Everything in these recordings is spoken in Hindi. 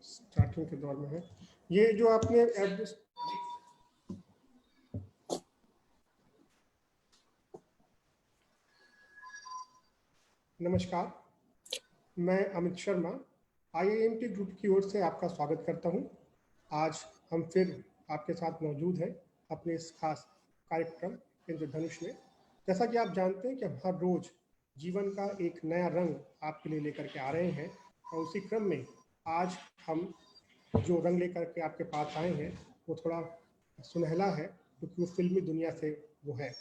स्टार्टिंग के दौर में है। ये जो आपने एड्रेस, नमस्कार, मैं अमित शर्मा IIMT ग्रुप की ओर से आपका स्वागत करता हूं। आज हम फिर आपके साथ मौजूद हैं अपने इस खास कार्यक्रम इंद्रधनुष में। जैसा कि आप जानते हैं कि हम हर रोज जीवन का एक नया रंग आपके लिए लेकर के आ रहे हैं, और उसी क्रम में आज हम जो रंग लेकर के आपके पास आए हैं वो थोड़ा सुनहला है, क्योंकि वो फिल्मी दुनिया से वो है।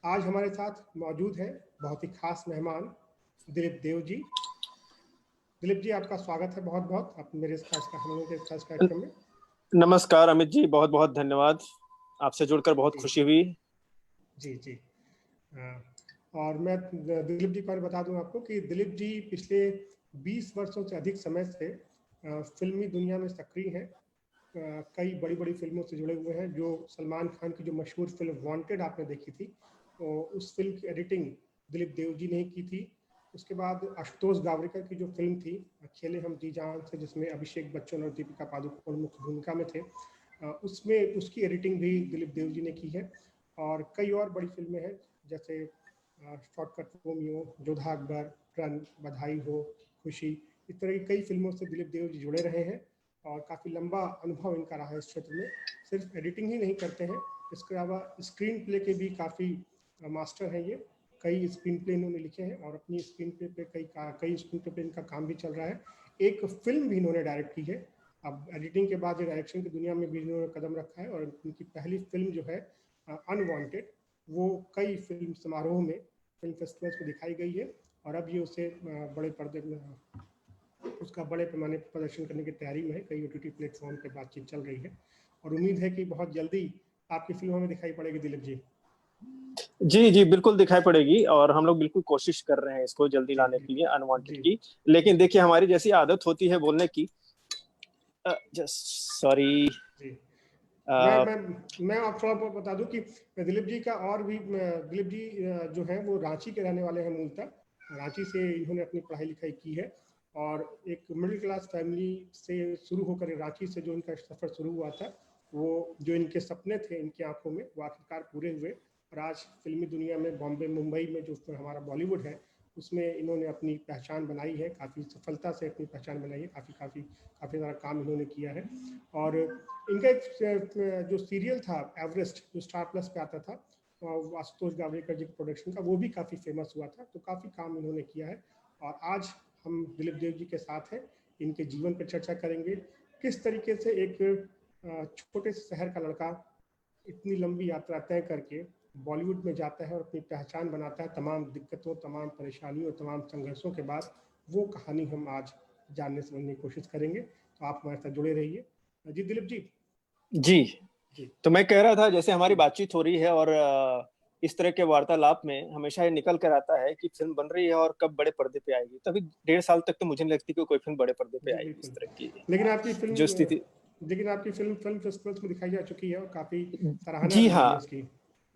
आज हमारे साथ मौजूद है बहुत ही खास मेहमान दिलीप देव जी। दिलीप जी, आपका स्वागत है बहुत बहुत आप मेरे इस खास हम लोगों के खास कार्यक्रम में। नमस्कार अमित जी, बहुत बहुत धन्यवाद। आपसे जुड़कर बहुत खुशी हुई। जी जी। और मैं दिलीप जी को बता दूं आपको कि दिलीप जी पिछले 20 वर्षों से अधिक समय से फिल्मी दुनिया में सक्रिय हैं। कई बड़ी बड़ी फिल्मों से जुड़े हुए हैं। जो सलमान खान की जो मशहूर फिल्म वांटेड आपने देखी थी, उस फिल्म की एडिटिंग दिलीप देव जी ने की थी। उसके बाद आशुतोष गावरिकर की जो फिल्म थी खेले हम जी जान से, जिसमें अभिषेक बच्चन और दीपिका पादुकोण मुख्य भूमिका में थे, उसमें उसकी एडिटिंग भी दिलीप देव जी ने की है। और कई और बड़ी फिल्में हैं, जैसे shortcut Romeo, Jodha Akbar, run, बधाई हो, खुशी, इस तरह की कई फिल्मों से दिलीप देव जी जुड़े रहे हैं और काफ़ी लंबा अनुभव इनका रहा है इस क्षेत्र में। सिर्फ एडिटिंग ही नहीं करते हैं, इसके अलावा स्क्रीन प्ले के भी काफ़ी मास्टर हैं ये। कई स्क्रीन प्ले इन्होंने लिखे हैं और अपनी स्क्रीन प्ले पे कई स्क्रीन प्ले पे इनका काम भी चल रहा है। एक फिल्म भी इन्होंने डायरेक्ट की है। अब एडिटिंग के बाद डायरेक्शन की दुनिया में भी इन्होंने कदम रखा है, और इनकी पहली फिल्म जो है अनवांटेड, वो कई फिल्म समारोह में, फिल्म फेस्टिवल्स में दिखाई गई है, और अब ये उसे बड़े पर्दे में उसका बड़े पैमाने पर प्रदर्शन करने की तैयारी में है। कई OTT प्लेटफॉर्म पर बातचीत चल रही है, और उम्मीद है कि बहुत जल्दी आपकी फिल्मों में दिखाई पड़ेगी दिलीप जी। जी जी, बिल्कुल दिखाई पड़ेगी, और हम लोग बिल्कुल कोशिश कर रहे हैं इसको जल्दी लाने के लिए, अनवांटेड की। लेकिन देखिए, हमारी जैसी आदत होती है बोलने की, सॉरी, मैं आप थोड़ा बहुत बता दूं कि दिलीप जी का और भी, दिलीप जी जो है वो रांची के रहने वाले हैं मूलतः। रांची से इन्होंने अपनी पढ़ाई लिखाई की है, और एक मिडिल क्लास फैमिली से शुरू होकर रांची से जो इनका सफ़र शुरू हुआ था, वो जो इनके सपने थे इनकी आंखों में, वो आखिरकार पूरे हुए। और आज फिल्मी दुनिया में बॉम्बे मुंबई में जो हमारा बॉलीवुड है, उसमें इन्होंने अपनी पहचान बनाई है, काफ़ी सफलता से अपनी पहचान बनाई है। काफ़ी सारा काम इन्होंने किया है। और इनका एक जो सीरियल था एवरेस्ट, जो स्टार प्लस पे आता था, आशुतोष गावड़ेकर जी के प्रोडक्शन का, वो भी काफ़ी फेमस हुआ था। तो काफ़ी काम इन्होंने किया है, और आज हम दिलीप देव जी के साथ हैं। इनके जीवन पर चर्चा करेंगे, किस तरीके से एक छोटे से शहर का लड़का इतनी लंबी यात्रा तय करके बॉलीवुड में जाता है और अपनी पहचान बनाता है, तमाम दिक्कतों, तमाम परेशानियों, तमाम संघर्षों के बाद। वो कहानी हम आज जानने समझने की कोशिश करेंगे, तो आप हमारे साथ जुड़े रहिए। जी दिलीप जी। जी, तो मैं कह रहा था, जैसे हमारी बातचीत हो रही है, और इस तरह के वार्तालाप में हमेशा ये निकल कर आता है कि फिल्म बन रही है और कब बड़े पर्दे पे आएगी। तभी 1.5 साल तक तो मुझे नहीं लगती कि कोई फिल्म बड़े पर्दे पे आएगी इस तरह की। लेकिन आपकी फिल्म जो स्थिति, लेकिन आपकी फिल्म फेस्टिवल्स में दिखाई जा चुकी है, और काफी सराहना जी भी हुई है हाँ, उसकी।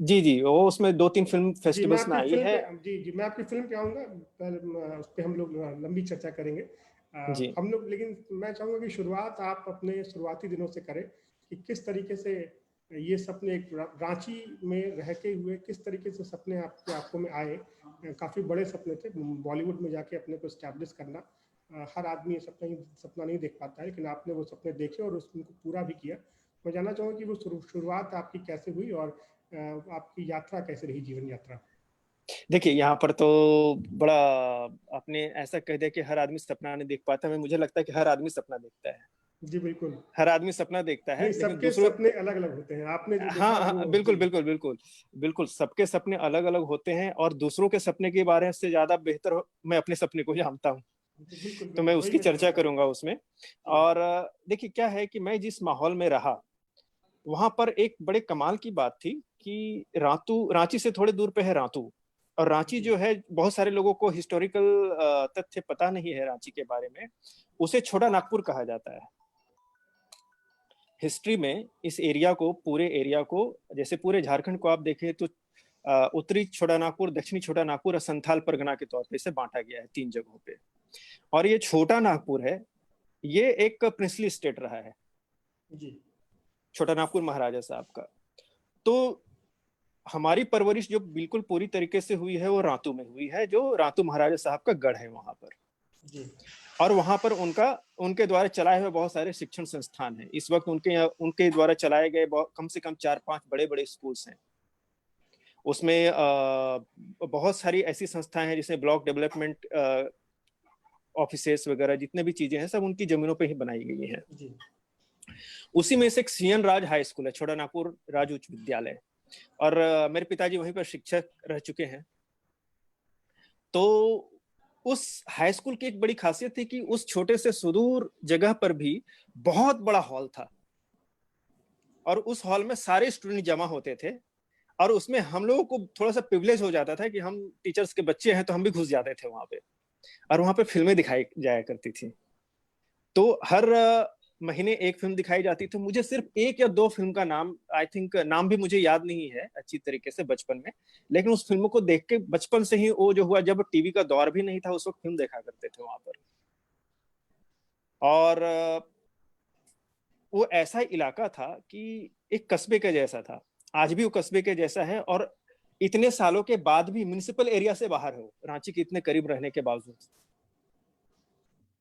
जी, वो उसमें 2-3 फिल्म जी, मैं फेस्टिवल्स में आपकी आई फिल्म है। पे मैं आपकी फिल्म पे आऊँगा, उस पे हम लोग लंबी चर्चा करेंगे। जी, हम लोग, लेकिन मैं चाहूँगा कि शुरुआत आप अपने शुरुआती दिनों से करें, कि किस तरीके से ये सपने एक रांची में रह के हुए, किस तरीके से सपने आपकी आंखों में आए। काफ़ी बड़े सपने थे, बॉलीवुड में जाके अपने को स्टैब्लिश करना। हर आदमी ये सपना नहीं देख पाता है, लेकिन आपने वो सपने देखे और उनको पूरा भी किया। मैं जानना चाहूँगा कि वो शुरुआत आपकी कैसे हुई, और आपकी यात्रा कैसे रही, जीवन यात्रा? देखिए, यहाँ पर तो बड़ा आपने ऐसा कह दिया कि हर आदमी सपना नहीं देख पाता है। मुझे लगता है कि हर आदमी सपना देखता है। जी बिल्कुल। हर आदमी सपना देखता है, नहीं, लेकिन सबके दूसरों, सपने अलग-अलग होते हैं। आपने जो देखा हाँ, वो, बिल्कुल, जी। बिल्कुल, बिल्कुल, बिल्कुल, सबके सपने अलग-अलग होते हैं, और दूसरों के सपने के बारे से ज़्यादा बेहतर मैं अपने सपने को जानता हूँ। बिल्कुल, तो मैं बिल्कुल, वही उसकी मैं चर्चा जानता हूँ। करूँगा उसमें। और देखिए, क्या है कि मैं जिस माहौल में रहा, वहाँ पर एक बड़े कमाल की बात थी कि रांची से थोड़े दूर पे है रातू, और रांची जो है, बहुत सारे लोगों को हिस्टोरिकल तथ्य पता नहीं है रांची के बारे में। उसे छोटा नागपुर कहा जाता है। हिस्ट्री में इस एरिया को, पूरे एरिया को, जैसे पूरे झारखंड को आप देखें तो उत्तरी छोटा नागपुर, दक्षिणी छोटा नागपुर और संथाल परगना के तौर पे इसे बांटा गया है 3 जगहों पे। और ये छोटा नागपुर है, ये एक प्रिंसली स्टेट रहा है जी। छोटा नागपुर महाराजा साहब का। तो हमारी परवरिश जो बिल्कुल पूरी तरीके से हुई है वो रातू में हुई है, जो रातू महाराजा साहब का गढ़ है वहां पर। जी। और वहां पर उनके द्वारा चलाए हुए बहुत सारे शिक्षण संस्थान हैं। इस वक्त उनके द्वारा चलाए गए कम से कम 4-5 बड़े बड़े स्कूल्स हैं। उसमें बहुत सारी ऐसी संस्थाएं हैं जिसमें ब्लॉक डेवलपमेंट ऑफिसेस वगैरह जितने भी चीजें हैं सब उनकी जमीनों पे ही बनाई गई हैं। जी। उसी में से एक सीएन राज हाई स्कूल है, छोटा नागपुर राज उच्च विद्यालय, और मेरे पिताजी वहीं पर शिक्षक रह चुके हैं। तो उस हाई स्कूल की एक बड़ी खासियत थी कि उस छोटे से सुदूर जगह पर भी बहुत बड़ा हॉल था, और उस हॉल में सारे स्टूडेंट जमा होते थे, और उसमें हम लोगों को थोड़ा सा प्रिविलेज हो जाता था कि हम टीचर्स के बच्चे हैं तो हम भी घुस जाते थे वहां पे, और वहां पे फिल्में दिखाई जाया करती थी। तो हर महीने एक फिल्म दिखाई जाती थी। मुझे सिर्फ एक या दो फिल्म का नाम, आई थिंक नाम भी मुझे याद नहीं है अच्छी तरीके से बचपन में, लेकिन उस फिल्मों को देख के बचपन से ही वो जो हुआ, जब टीवी का दौर भी नहीं था उस वक्त फिल्म देखा करते थे वहां पर। और वो ऐसा इलाका था कि एक कस्बे के जैसा था, आज भी वो कस्बे के जैसा है, और इतने सालों के बाद भी म्युनिसिपल एरिया से बाहर है, रांची के इतने करीब रहने के बावजूद।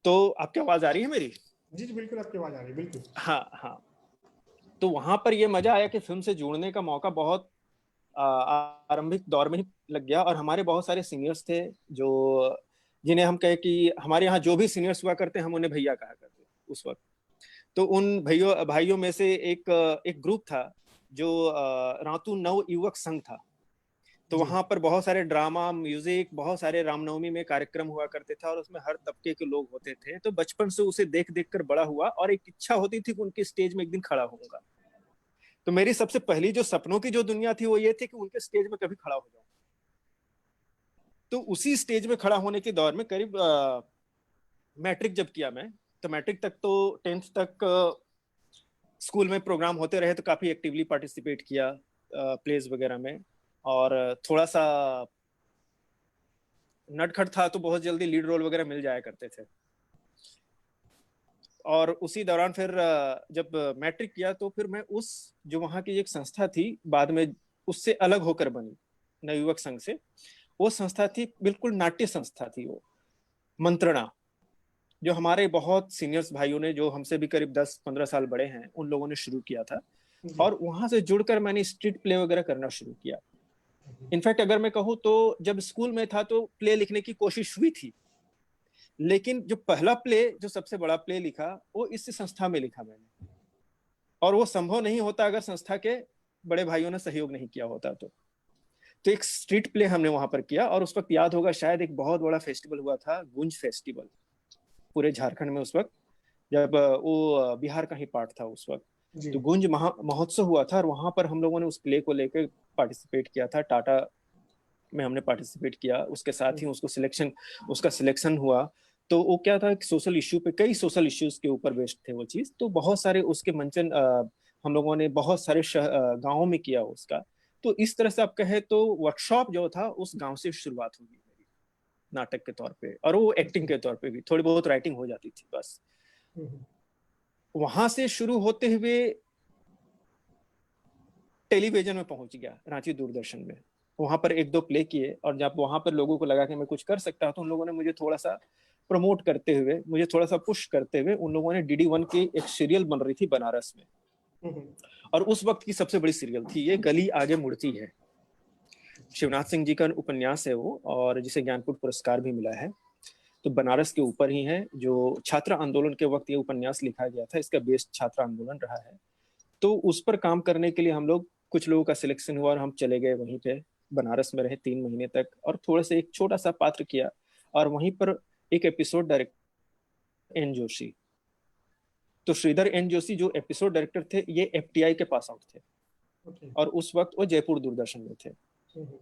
तो आपकी आवाज आ रही है मेरी? जी जी बिल्कुल, आपकी आवाज आ रही है, बिल्कुल। हाँ हाँ। तो वहां पर ये मजा आया कि फिल्म से जुड़ने का मौका बहुत आरंभिक दौर में ही लग गया, और हमारे बहुत सारे सीनियर्स थे जो, जिन्हें हम कहे कि हमारे यहाँ जो भी सीनियर्स हुआ करते हम उन्हें भैया कहा करते उस वक्त। तो उन भाइयों में से एक एक ग्रुप था जो रातू नव युवक संघ था। तो वहां पर बहुत सारे ड्रामा, म्यूजिक, बहुत सारे रामनवमी में कार्यक्रम हुआ करते थे, और उसमें हर तबके के लोग होते थे। तो बचपन से उसे देख देख कर बड़ा हुआ, और एक इच्छा होती थी कि उनके स्टेज में एक दिन खड़ा होऊंगा। तो मेरी सबसे पहली जो सपनों की जो दुनिया थी वो ये थी कि उनके स्टेज में कभी खड़ा हो जाऊं। तो उसी स्टेज में खड़ा होने के दौर में करीब मैट्रिक जब किया मैं, तो मैट्रिक तक तो 10th तक स्कूल में प्रोग्राम होते रहे, तो काफी एक्टिवली पार्टिसिपेट किया प्लेज वगैरह में, और थोड़ा सा नटखट था तो बहुत जल्दी लीड रोल वगैरह मिल जाया करते थे। और उसी दौरान फिर जब मैट्रिक किया तो फिर मैं उस जो वहाँ की एक संस्था थी, बाद में उससे अलग होकर बनी नवयुवक संघ से, वो संस्था थी बिल्कुल नाट्य संस्था थी वो, मंत्रणा, जो हमारे बहुत सीनियर्स भाइयों ने, जो हमसे भी करीब 10-15 साल बड़े हैं, उन लोगों ने शुरू किया था। और वहां से जुड़कर मैंने स्ट्रीट प्ले वगैरह करना शुरू किया। इनफैक्ट अगर मैं कहूँ तो जब स्कूल में था तो प्ले लिखने की कोशिश हुई थी, लेकिन जो पहला प्ले, जो सबसे बड़ा प्ले लिखा, वो इस संस्था में लिखा मैंने, और वो संभव नहीं होता अगर संस्था के बड़े भाइयों ने सहयोग नहीं किया होता। तो एक स्ट्रीट प्ले हमने वहां पर किया, और उस वक्त याद होगा शायद एक बहुत बड़ा फेस्टिवल हुआ था, गुंज फेस्टिवल, पूरे झारखंड में उस वक्त, जब वो बिहार का ही पार्ट था उस वक्त। तो गुंज महोत्सव हुआ था, और वहां पर हम लोगों ने उस प्ले को लेकर पार्टिसिपेट किया था। टाटा में हमने पार्टिसिपेट किया, उसके साथ ही उसका सिलेक्शन हुआ। तो वो क्या था, सोशल इश्यू पे, कई सोशल इश्यूज के ऊपर बेस्ड थे वो चीज। तो बहुत सारे उसके मंचन हम लोगों ने बहुत सारे गाँवों में किया उसका। तो इस तरह से आप कहे तो वर्कशॉप जो था उस गांव से शुरुआत हुई मेरी, नाटक के तौर पे, और वो एक्टिंग के तौर पे भी थोड़ी बहुत राइटिंग हो जाती थी बस। वहां से शुरू होते हुए टेलीविजन में पहुंच गया, रांची दूरदर्शन में। वहां पर एक दो प्ले किए, और जब वहां पर लोगों को लगा कि मैं कुछ कर सकता हूं, तो उन लोगों ने मुझे थोड़ा सा प्रमोट करते हुए, मुझे थोड़ा सा पुश करते हुए, उन लोगों ने DD1 की एक सीरियल बन रही थी बनारस में, और उस वक्त की सबसे बड़ी सीरियल थी ये, गली आगे मुड़ती है। शिवनाथ सिंह जी का उपन्यास है वो, और जिसे ज्ञानपीठ पुरस्कार भी मिला है। तो बनारस के ऊपर ही है, जो छात्र आंदोलन के वक्त ये उपन्यास लिखा गया था, इसका बेस छात्र आंदोलन रहा है। तो उस पर काम करने के लिए हम लोग, कुछ लोगों का सिलेक्शन हुआ, और हम चले गए वहीं पे, बनारस में रहे 3 महीने तक, और थोड़े से एक छोटा सा पात्र किया। और वहीं पर एक एपिसोड डायरेक्टर एन जोशी, तो श्रीधर एन जोशी जो एपिसोड डायरेक्टर थे, ये FTI के पास आउट थे, और उस वक्त वो जयपुर दूरदर्शन में थे।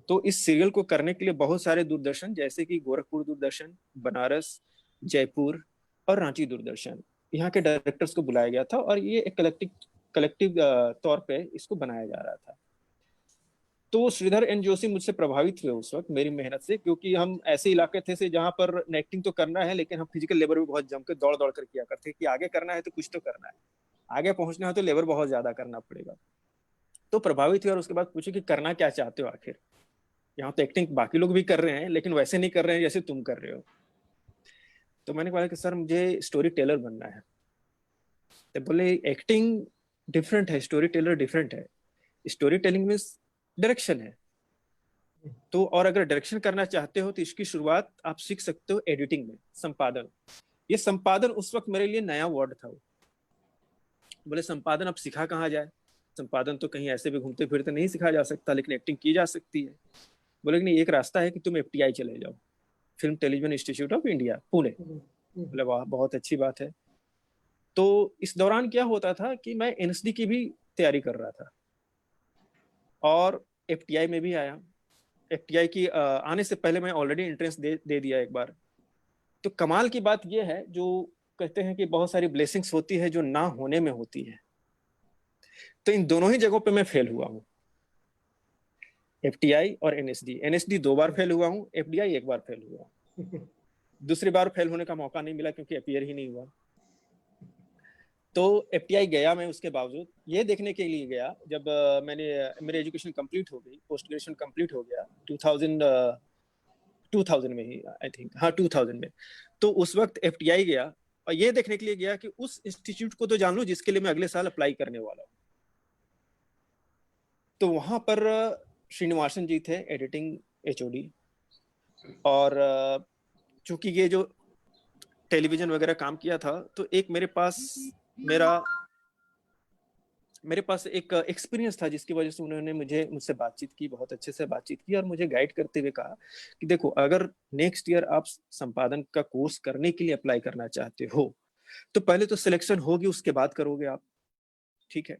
तो इस सीरियल को करने के लिए बहुत सारे दूरदर्शन, जैसे कि गोरखपुर दूरदर्शन, बनारस, जयपुर और रांची दूरदर्शन, यहाँ के डायरेक्टर्स को बुलाया गया था, और ये एक कलेक्टिव तौर पे इसको बनाया जा रहा था। तो श्रीधर एन जोशी मुझसे प्रभावित हुए उस वक्त मेरी मेहनत से, क्योंकि हम ऐसे इलाके थे से जहाँ पर एक्टिंग तो करना है लेकिन हम फिजिकल लेबर भी बहुत जम के दौड़ दौड़ कर किया करते कि आगे करना है तो कुछ तो करना है, आगे पहुंचना है तो लेबर बहुत ज्यादा करना पड़ेगा। तो प्रभावित हुए और उसके बाद पूछे कि करना क्या चाहते हो आखिर, यहाँ तो एक्टिंग बाकी लोग भी कर रहे हैं लेकिन वैसे नहीं कर रहे हैं जैसे तुम कर रहे हो। तो मैंने कहा कि सर मुझे स्टोरी टेलर बनना है। तो बोले एक्टिंग डिफरेंट है, स्टोरी टेलर डिफरेंट है। स्टोरी टेलिंग में डायरेक्शन है, तो और अगर डायरेक्शन करना चाहते हो तो इसकी शुरुआत आप सीख सकते हो एडिटिंग में, संपादन। ये संपादन उस वक्त मेरे लिए नया वर्ड था। बोले संपादन अब सिखा कहाँ जाए, संपादन तो कहीं ऐसे भी घूमते फिरते नहीं सिखा जा सकता, लेकिन एक्टिंग की जा सकती है। बोले कि नहीं, एक रास्ता है कि तुम एफटीआई चले जाओ, film television institute of India, Pune. बोले वाह, बहुत अच्छी बात है। तो इस दौरान क्या होता था कि मैं एनएसडी की भी तैयारी कर रहा था और एफटीआई में भी आया। एफटीआई की आने से पहले मैं ऑलरेडी एंट्रेंस दे दिया एक बार। तो कमाल की बात यह है, जो कहते हैं कि बहुत सारी ब्लेसिंग्स होती है जो ना होने में होती है, तो इन दोनों ही जगहों पे मैं फेल हुआ हूँ, एफटीआई और एनएसडी। एनएसडी 2 बार फेल हुआ हूँ, एफडीआई 1 बार फेल हुआ हूँ। दूसरी बार फेल होने का मौका नहीं मिला क्योंकि अपीयर ही नहीं हुआ। तो एफटीआई गया मैं, उसके बावजूद ये देखने के लिए गया जब मैंने मेरी एजुकेशन कंप्लीट हो गई, पोस्ट ग्रेजुएशन कंप्लीट हो गया 2000 में ही, आई थिंक, हाँ 2000 में। तो उस वक्त एफटीआई गया और ये देखने के लिए गया कि उस इंस्टीट्यूट को तो जान लो जिसके लिए मैं अगले साल अप्लाई करने वाला हूँ। तो वहां पर श्रीनिवासन जी थे, एडिटिंग एचओडी। और चूंकि ये जो टेलीविजन वगैरह काम किया था, तो एक मेरे पास एक एक्सपीरियंस था जिसकी वजह से उन्होंने मुझसे बातचीत की, बहुत अच्छे से बातचीत की और मुझे गाइड करते हुए कहा कि देखो, अगर नेक्स्ट ईयर आप संपादन का कोर्स करने के लिए अप्लाई करना चाहते हो तो पहले तो सिलेक्शन होगी, उसके बाद करोगे आप, ठीक है।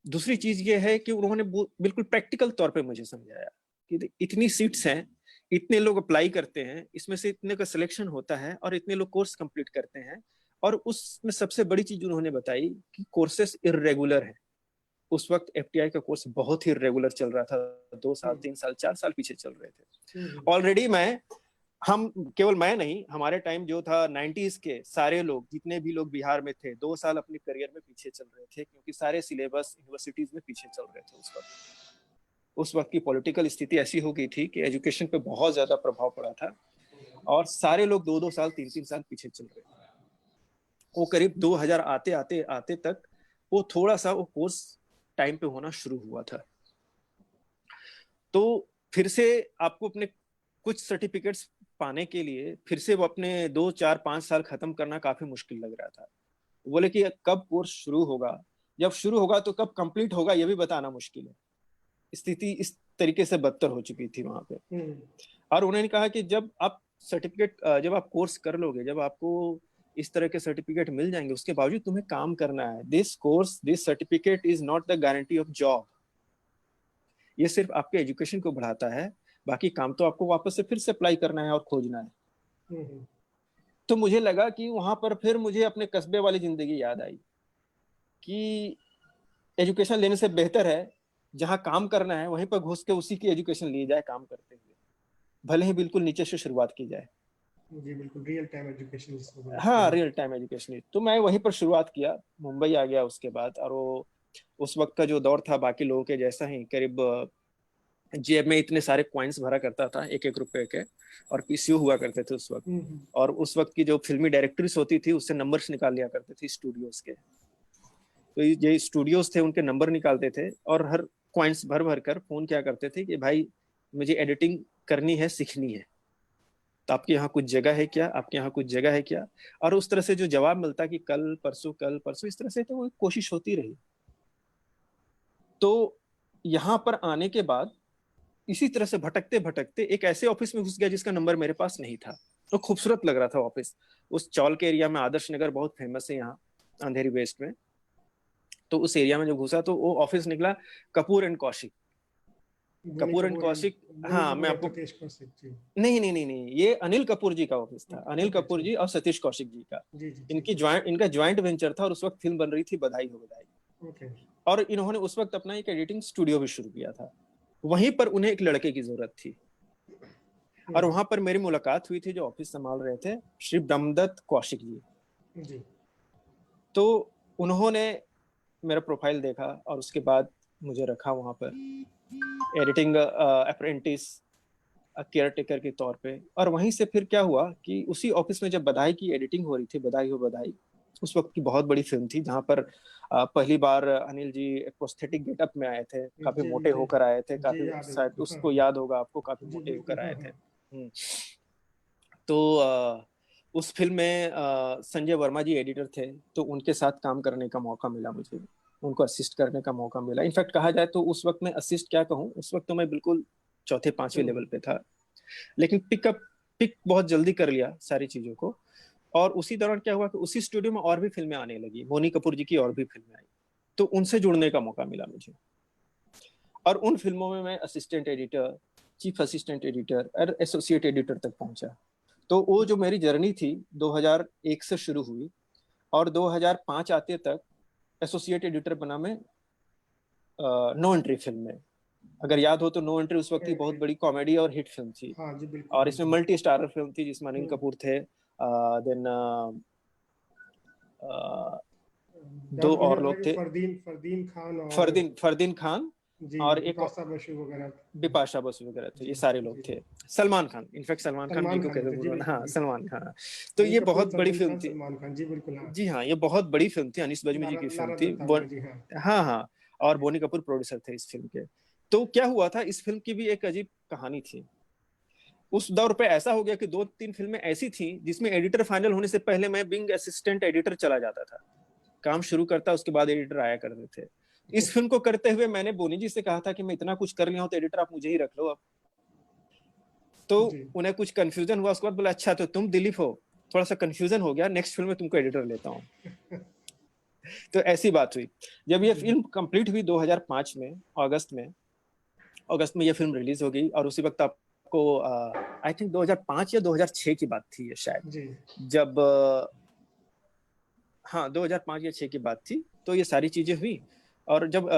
दूसरी चीज ये है कि उन्होंने बिल्कुल प्रैक्टिकल तौर पे मुझे समझाया कि इतनी सीट्स हैं, इतने लोग अप्लाई करते हैं, इसमें से इतने का सिलेक्शन होता है और इतने लोग कोर्स कंप्लीट करते हैं। और उसमें सबसे बड़ी चीज उन्होंने बताई कि कोर्सेस इर्रेगुलर है। उस वक्त एफटीआई का कोर्स बहुत ही रेगुलर चल रहा था, 2 साल 3 साल 4 साल पीछे चल रहे थे ऑलरेडी। हम केवल मैं नहीं, हमारे टाइम जो था 90s के सारे लोग, जितने भी लोग बिहार में थे, 2 साल अपने करियर में पीछे चल रहे थे क्योंकि सारे सिलेबस यूनिवर्सिटीज में पीछे चल रहे थे उस वक्त की पॉलिटिकल स्थिति ऐसी हो गई थी कि एजुकेशन पे बहुत ज्यादा प्रभाव पड़ा था और सारे लोग 2-2 साल 3-3 साल पीछे चल रहे थे। वो करीब 2000 आते आते आते तक वो थोड़ा सा वो कोर्स टाइम पे होना शुरू हुआ था। तो फिर से आपको अपने कुछ सर्टिफिकेट्स पाने के लिए फिर से वो अपने 2-4-5 साल खत्म करना काफी मुश्किल लग रहा था। बोले कि कब कोर्स शुरू होगा, जब शुरू होगा तो कब कंप्लीट होगा ये भी बताना मुश्किल है। स्थिति इस तरीके से बदतर हो चुकी थी वहां पे। और उन्होंने कहा कि जब आप कोर्स कर लोगे, जब आपको इस तरह के सर्टिफिकेट मिल जाएंगे, उसके बावजूद तुम्हें काम करना है। This certificate is not the guarantee of job. ये सिर्फ आपके एजुकेशन को बढ़ाता है, बाकी काम तो आपको वापस से फिर से अप्लाई करना है और खोजना है। तो मुझे लगा कि वहां पर फिर मुझे अपने कस्बे वाली जिंदगी याद आई कि एजुकेशन लेने से बेहतर है जहां काम करना है वहीं पर घुस के उसी की एजुकेशन ली जाए, काम करते हुए, भले ही बिल्कुल नीचे से शुरुआत की जाए। जी बिल्कुल, रियल टाइम एजुकेशन। हाँ, रियल टाइम एजुकेशन। तो मैं वहीं पर शुरुआत किया, मुंबई आ गया उसके बाद। और वो उस वक्त का जो दौर था बाकी लोगों के जैसा ही, करीब जेब में इतने सारे कॉइन्स भरा करता था, 1-1 रुपए के, और पीसीओ हुआ करते थे उस वक्त। और उस वक्त की जो फिल्मी डायरेक्टरीज होती थी उससे नंबर्स निकाल लिया करते थे स्टूडियोज के। तो ये स्टूडियोज थे, उनके नंबर निकालते थे और हर कॉइन्स भर भर कर फोन क्या करते थे कि भाई मुझे एडिटिंग करनी है, सीखनी है, तो आपके यहाँ कुछ जगह है क्या, आपके यहाँ कुछ जगह है क्या। और उस तरह से जो जवाब मिलता कि कल परसों, इस तरह से तो वो कोशिश होती रही। तो यहाँ पर आने के बाद इसी तरह से भटकते भटकते एक ऐसे ऑफिस में घुस गया जिसका नंबर मेरे पास नहीं था। तो खूबसूरत लग रहा था ऑफिस, उस चौल के एरिया में, आदर्श नगर बहुत फेमस है यहाँ अंधेरी वेस्ट में। तो उस एरिया में जब घुसा तो वो ऑफिस निकला कपूर एंड कौशिक। कपूर एंड कौशिक, हाँ मैं आपको, नहीं नहीं नहीं नहीं, ये अनिल कपूर जी का ऑफिस था, अनिल कपूर जी और सतीश कौशिक जी का। इनका ज्वाइंट वेंचर था और उस वक्त फिल्म बन रही थी बधाई हो बधाई। और इन्होंने उस वक्त अपना एक एडिटिंग स्टूडियो भी शुरू किया था। वहीं पर उन्हें एक लड़के की जरूरत थी, और वहां पर मेरी मुलाकात हुई थी जो ऑफिस संभाल रहे थे, श्री ब्रह्मदत्त कौशिक जी। तो उन्होंने मेरा प्रोफाइल देखा और उसके बाद मुझे रखा वहां पर एडिटिंग अप्रेंटिस, केयर टेकर के तौर पे। और वहीं से फिर क्या हुआ कि उसी ऑफिस में जब बधाई की एडिटिंग हो रही थी, बधाई हो बधाई, उस वक्त की बहुत बड़ी फिल्म थी जहां पर पहली बार अनिल जी प्रोस्थेटिक गेटअप में आए थे, काफी मोटे होकर आए थे, काफी, शायद उसको याद होगा आपको, काफी मोटे होकर आए थे। तो उस फिल्म में संजय वर्मा जी एडिटर थे, तो उनके साथ काम करने का मौका मिला मुझे, उनको असिस्ट करने का मौका मिला। इनफैक्ट कहा जाए तो उस वक्त मैं असिस्ट क्या कहूँ, उस वक्त तो मैं बिल्कुल चौथे पांचवें लेवल पे था, लेकिन पिक बहुत जल्दी कर लिया सारी चीजों को। और उसी दौरान क्या हुआ कि उसी स्टूडियो में और भी फिल्में आने लगी, बोनी कपूर जी की और भी फिल्में आई, तो उनसे जुड़ने का मौका मिला मुझे। और उन फिल्मों में मैं assistant editor, chief assistant editor और एसोसिएट एडिटर तक पहुंचा। तो वो जो मेरी जर्नी थी 2001 से शुरू हुई और 2005 आते तक एसोसिएट एडिटर बना मैं नो एंट्री फिल्म में। अगर याद हो तो नो एंट्री उस वक्त की बहुत बड़ी कॉमेडी और हिट फिल्म थी। हाँ जी, बिल्कुल, और इसमें मल्टी स्टारर फिल्म थी जिसमें अनिल कपूर थे, देन दो और लोग थे, फरदीन खान और एक बिपाशा बसु वगैरह थे, ये सारे लोग थे। सलमान खान, इनफैक्ट सलमान खान जी को कहते हैं, हाँ सलमान खान। तो ये बहुत बड़ी फिल्म थी। जी हाँ, ये बहुत बड़ी फिल्म थी, अनीस बज्मी जी की फिल्म थी। हाँ हाँ, और बोनी कपूर प्रोड्यूसर थे इस फिल्म के। तो क्या हुआ था, इस फिल्म की भी एक अजीब कहानी थी। उस दौर पे ऐसा हो गया कि 2-3 फिल्में ऐसी थी जिसमें एडिटर फाइनल होने से पहले मैं बिंग असिस्टेंट एडिटर चला जाता था, काम शुरू करता, उसके बाद एडिटर आया करते थे। इस फिल्म को करते हुए मैंने बोनी जी से कहा था कि मैं इतना कुछ कर लिया हूं तो एडिटर आप मुझे ही रख लो अब। तो उन्हें कुछ कंफ्यूजन हुआ, उसके बाद बोला अच्छा तो तुम दिलीप हो, थोड़ा सा कंफ्यूजन हो गया, नेक्स्ट फिल्म में तुमको एडिटर लेता हूं। तो ऐसी बात हुई। जब ये फिल्म कंप्लीट हुई 2005 में अगस्त में ये फिल्म रिलीज हो गई। और उसी वक्त आपको आई थिंक 2005 या 2006 की बात थी ये शायद, जब हाँ 2005 या 6 की बात थी। तो ये सारी चीजें हुई और जब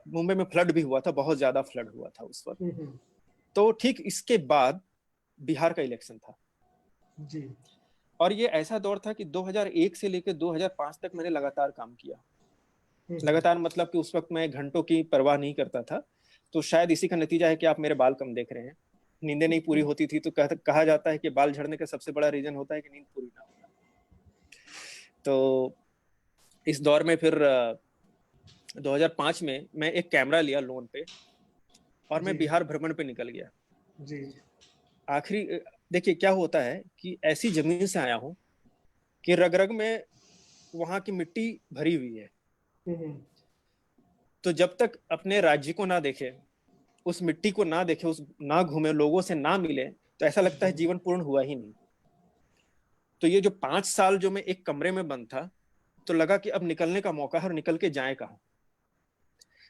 मुंबई में फ्लड भी हुआ था, बहुत ज्यादा फ्लड हुआ था उस वक्त। तो ठीक इसके बाद बिहार का इलेक्शन था जी। और ये ऐसा दौर था कि 2001 से लेकर 2005 तक मैंने लगातार काम किया। लगातार मतलब कि उस वक्त मैं घंटों की परवाह नहीं करता था। तो शायद इसी का नतीजा है कि आप मेरे बाल कम देख रहे हैं। नींदें नहीं पूरी होती थी तो कहा जाता है कि बाल झड़ने का सबसे बड़ा रीजन होता है कि नींद पूरी ना होना। तो इस दौर में फिर 2005 में मैं एक कैमरा लिया लोन पे और मैं बिहार भ्रमण पे निकल गया जी। आखिरी देखिए क्या होता है कि ऐसी जमीन से आया हूं कि रग रग में वहां की मिट्टी भरी हुई है। तो जब तक अपने राज्य को ना देखे, उस मिट्टी को ना देखे, उस ना घूमे, लोगों से ना मिले, तो ऐसा लगता है जीवन पूर्ण हुआ ही नहीं। तो ये जो 5 साल जो मैं एक कमरे में बंद था, तो लगा कि अब निकलने का मौका है और निकल के जाए कहां।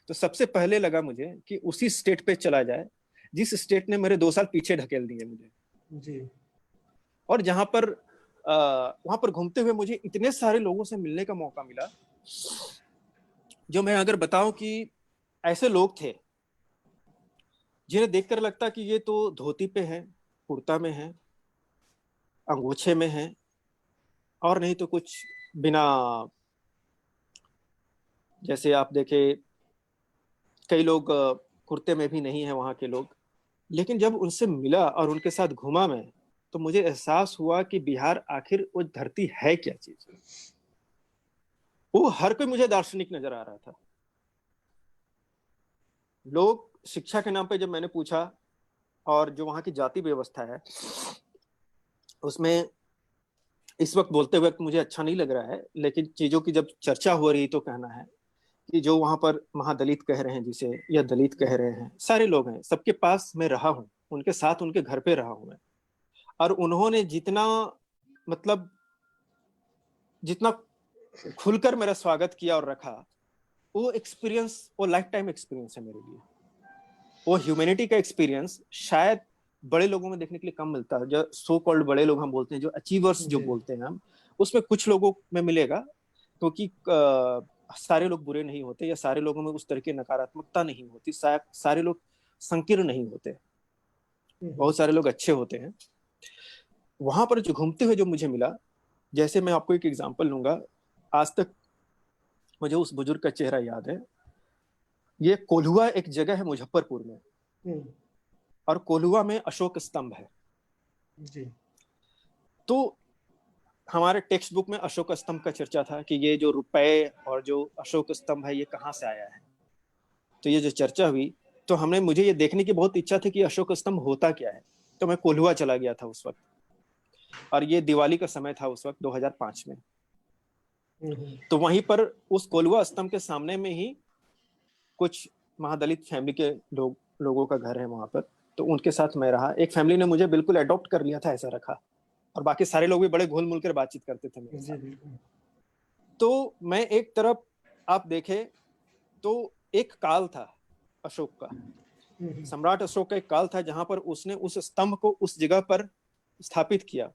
तो सबसे पहले लगा मुझे कि उसी स्टेट पे चला जाए जिस स्टेट ने मेरे 2 साल पीछे ढकेल दिए मुझे जी। और जहां पर वहां पर घूमते हुए मुझे इतने सारे लोगों से मिलने का मौका मिला, जो मैं अगर बताऊं कि ऐसे लोग थे जिन्हें देखकर लगता कि ये तो धोती पे है, कुर्ता में है, अंगोछे में है, और नहीं तो कुछ बिना, जैसे आप देखे कई लोग कुर्ते में भी नहीं है वहां के लोग। लेकिन जब उनसे मिला और उनके साथ घूमा मैं, तो मुझे एहसास हुआ कि बिहार आखिर वो धरती है क्या चीज। वो हर कोई मुझे दार्शनिक नजर आ रहा था। लोग शिक्षा के नाम पे जब मैंने पूछा, और जो वहां की जाति व्यवस्था है उसमें इस वक्त बोलते वक्त मुझे अच्छा नहीं लग रहा है, लेकिन चीजों की जब चर्चा हो रही तो कहना है कि जो वहां पर महादलित कह रहे हैं जिसे, या दलित कह रहे हैं, सारे लोग हैं, सबके पास मैं रहा हूं, उनके साथ उनके घर पे रहा हूं मैं। और उन्होंने जितना मतलब जितना खुलकर मेरा स्वागत किया और रखा, वो एक्सपीरियंस, वो लाइफ टाइम एक्सपीरियंस है मेरे लिए। वो ह्यूमैनिटी का एक्सपीरियंस शायद बड़े लोगों में देखने के लिए कम मिलता है। जो सो कॉल्ड बड़े लोग हम बोलते हैं, जो अचीवर्स जो बोलते हैं हम, उसमें कुछ लोगों में मिलेगा, क्योंकि सारे लोग बुरे नहीं होते, या सारे लोगों में उस तरह की नकारात्मकता नहीं होती। सारे लोग संकीर्ण नहीं होते, बहुत सारे लोग अच्छे होते हैं। वहां पर जो घूमते हुए जो मुझे मिला, जैसे मैं आपको एक एग्जांपल लूंगा, आज तक मुझे उस बुजुर्ग का चेहरा याद है। ये कोल्हुआ एक जगह है मुजफ्फरपुर में, और कोल्हुआ में अशोक स्तंभ है। जी। तो हमारे टेक्स्ट बुक में अशोक स्तंभ का चर्चा था कि ये जो रुपए और जो अशोक स्तंभ है ये कहाँ से आया है। तो ये जो चर्चा हुई, तो हमने मुझे ये देखने की बहुत इच्छा थी कि अशोक स्तंभ होता क्या है। तो मैं कोल्हुआ चला गया था उस वक्त, और ये दिवाली का समय था उस वक्त 2005 में। तो वहीं पर उस कोल्हुआ स्तंभ के सामने में ही कुछ महादलित फैमिली के लोगों का घर है वहां पर। तो उनके साथ मैं रहा, एक फैमिली ने मुझे बिल्कुल अडॉप्ट कर लिया था, ऐसा रखा, और बाकी सारे लोग भी बड़े घुल मिल कर बातचीत करते थे मेरे साथ। तो मैं एक तरफ आप देखे तो एक काल था अशोक का, सम्राट अशोक का एक काल था, जहां पर उसने उस स्तंभ को उस जगह पर स्थापित किया,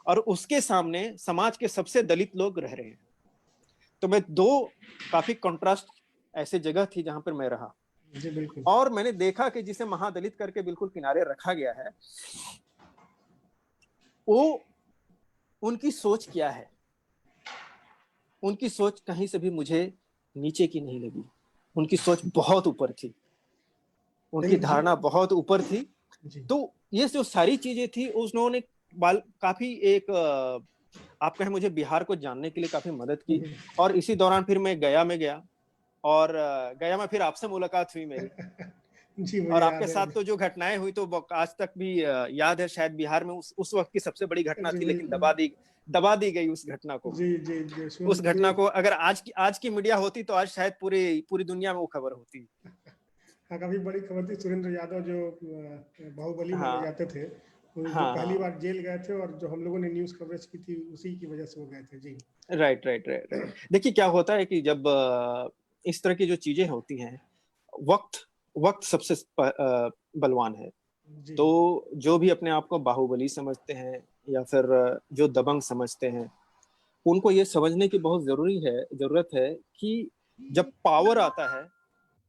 और उसके सामने समाज के सबसे दलित लोग रह रहे हैं। तो मैं दो काफी कंट्रास्ट ऐसे जगह थी जहां पर मैं रहा। जी बिल्कुल। और मैंने देखा कि जिसे महादलित करके बिल्कुल किनारे रखा गया है, वो उनकी सोच क्या है। उनकी सोच कहीं से भी मुझे नीचे की नहीं लगी, उनकी सोच बहुत ऊपर थी, उनकी धारणा बहुत ऊपर थी। तो ये जो सारी चीजें थी उन्होंने काफी एक आप कहें मुझे बिहार को जानने के लिए काफी मदद की। और इसी दौरान फिर मैं गया गया, और गया में फिर आपसे मुलाकात हुई मेरी। जी, और आपके साथ तो जो घटनाएं हुई तो आज तक भी याद है। शायद बिहार में उस वक्त की सबसे बड़ी घटना थी, लेकिन दबा दी गई उस घटना को। जी, उस घटना को अगर आज की मीडिया होती तो आज शायद पूरी दुनिया में वो खबर होती। हाँ, काफी बड़ी खबर थी। सुरेंद्र यादव जो बाहुबली माने जाते थे, जो पहली बार जेल गए थे, और जो हम लोगों ने न्यूज कवरेज की थी उसी की वजह से वो गए थे। जी, राइट। देखिए क्या होता है कि जब इस तरह की जो चीजें होती हैं, वक्त सबसे बलवान है। तो जो भी अपने आप को बाहुबली समझते हैं या फिर जो दबंग समझते हैं, उनको ये समझने की बहुत जरूरत है कि जब पावर आता है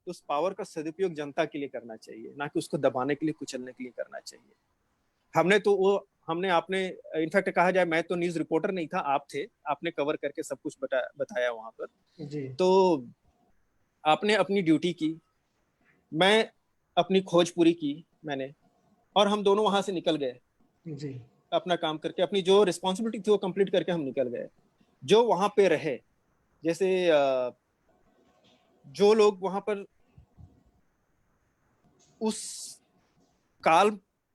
तो उस पावर का सदुपयोग जनता के लिए करना चाहिए, ना कि उसको दबाने के लिए, कुचलने के लिए करना चाहिए। आपने इनफैक्ट कहा जाए, मैं तो न्यूज रिपोर्टर नहीं था, आप थे, आपने कवर करके सब कुछ बताया वहां पर। जी। तो आपने अपनी ड्यूटी की, मैं अपनी खोज पूरी की मैंने, और हम दोनों वहां से निकल गए। जी। अपना काम करके, अपनी जो रिस्पॉन्सिबिलिटी थी वो कंप्लीट करके हम निकल गए। जो वहां पे रहे, जैसे जो लोग वहां पर उस काल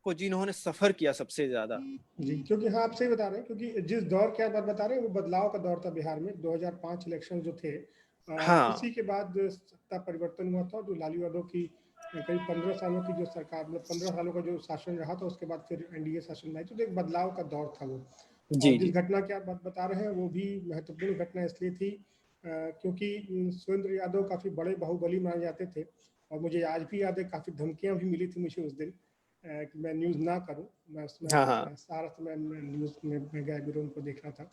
को जिन्होंने सफर किया सबसे ज्यादा। जी, क्योंकि हाँ, आप सही बता रहे हैं, क्योंकि जिस दौर की आप बात बता रहे हैं वो बदलाव का दौर था बिहार में। 2005 इलेक्शन जो थे, उसी के बाद सत्ता परिवर्तन हुआ था। जो लालू यादव की करीब 15 सालों की जो सरकार, मतलब 15 सालों का जो शासन रहा था, उसके बाद फिर एनडीए शासन आई। तो एक बदलाव का दौर था वो। और जिस घटना की आप बात बता रहे हैं वो भी महत्वपूर्ण घटना इसलिए थी क्योंकि सुरेंद्र यादव काफ़ी बड़े बाहुबली माने जाते थे। और मुझे आज भी याद है, काफ़ी धमकियां भी मिली थी मुझे उस दिन कि मैं न्यूज़ ना करूं। मैं उसमें सारा समय न्यूज़ में गया भी उनको देख रहा था।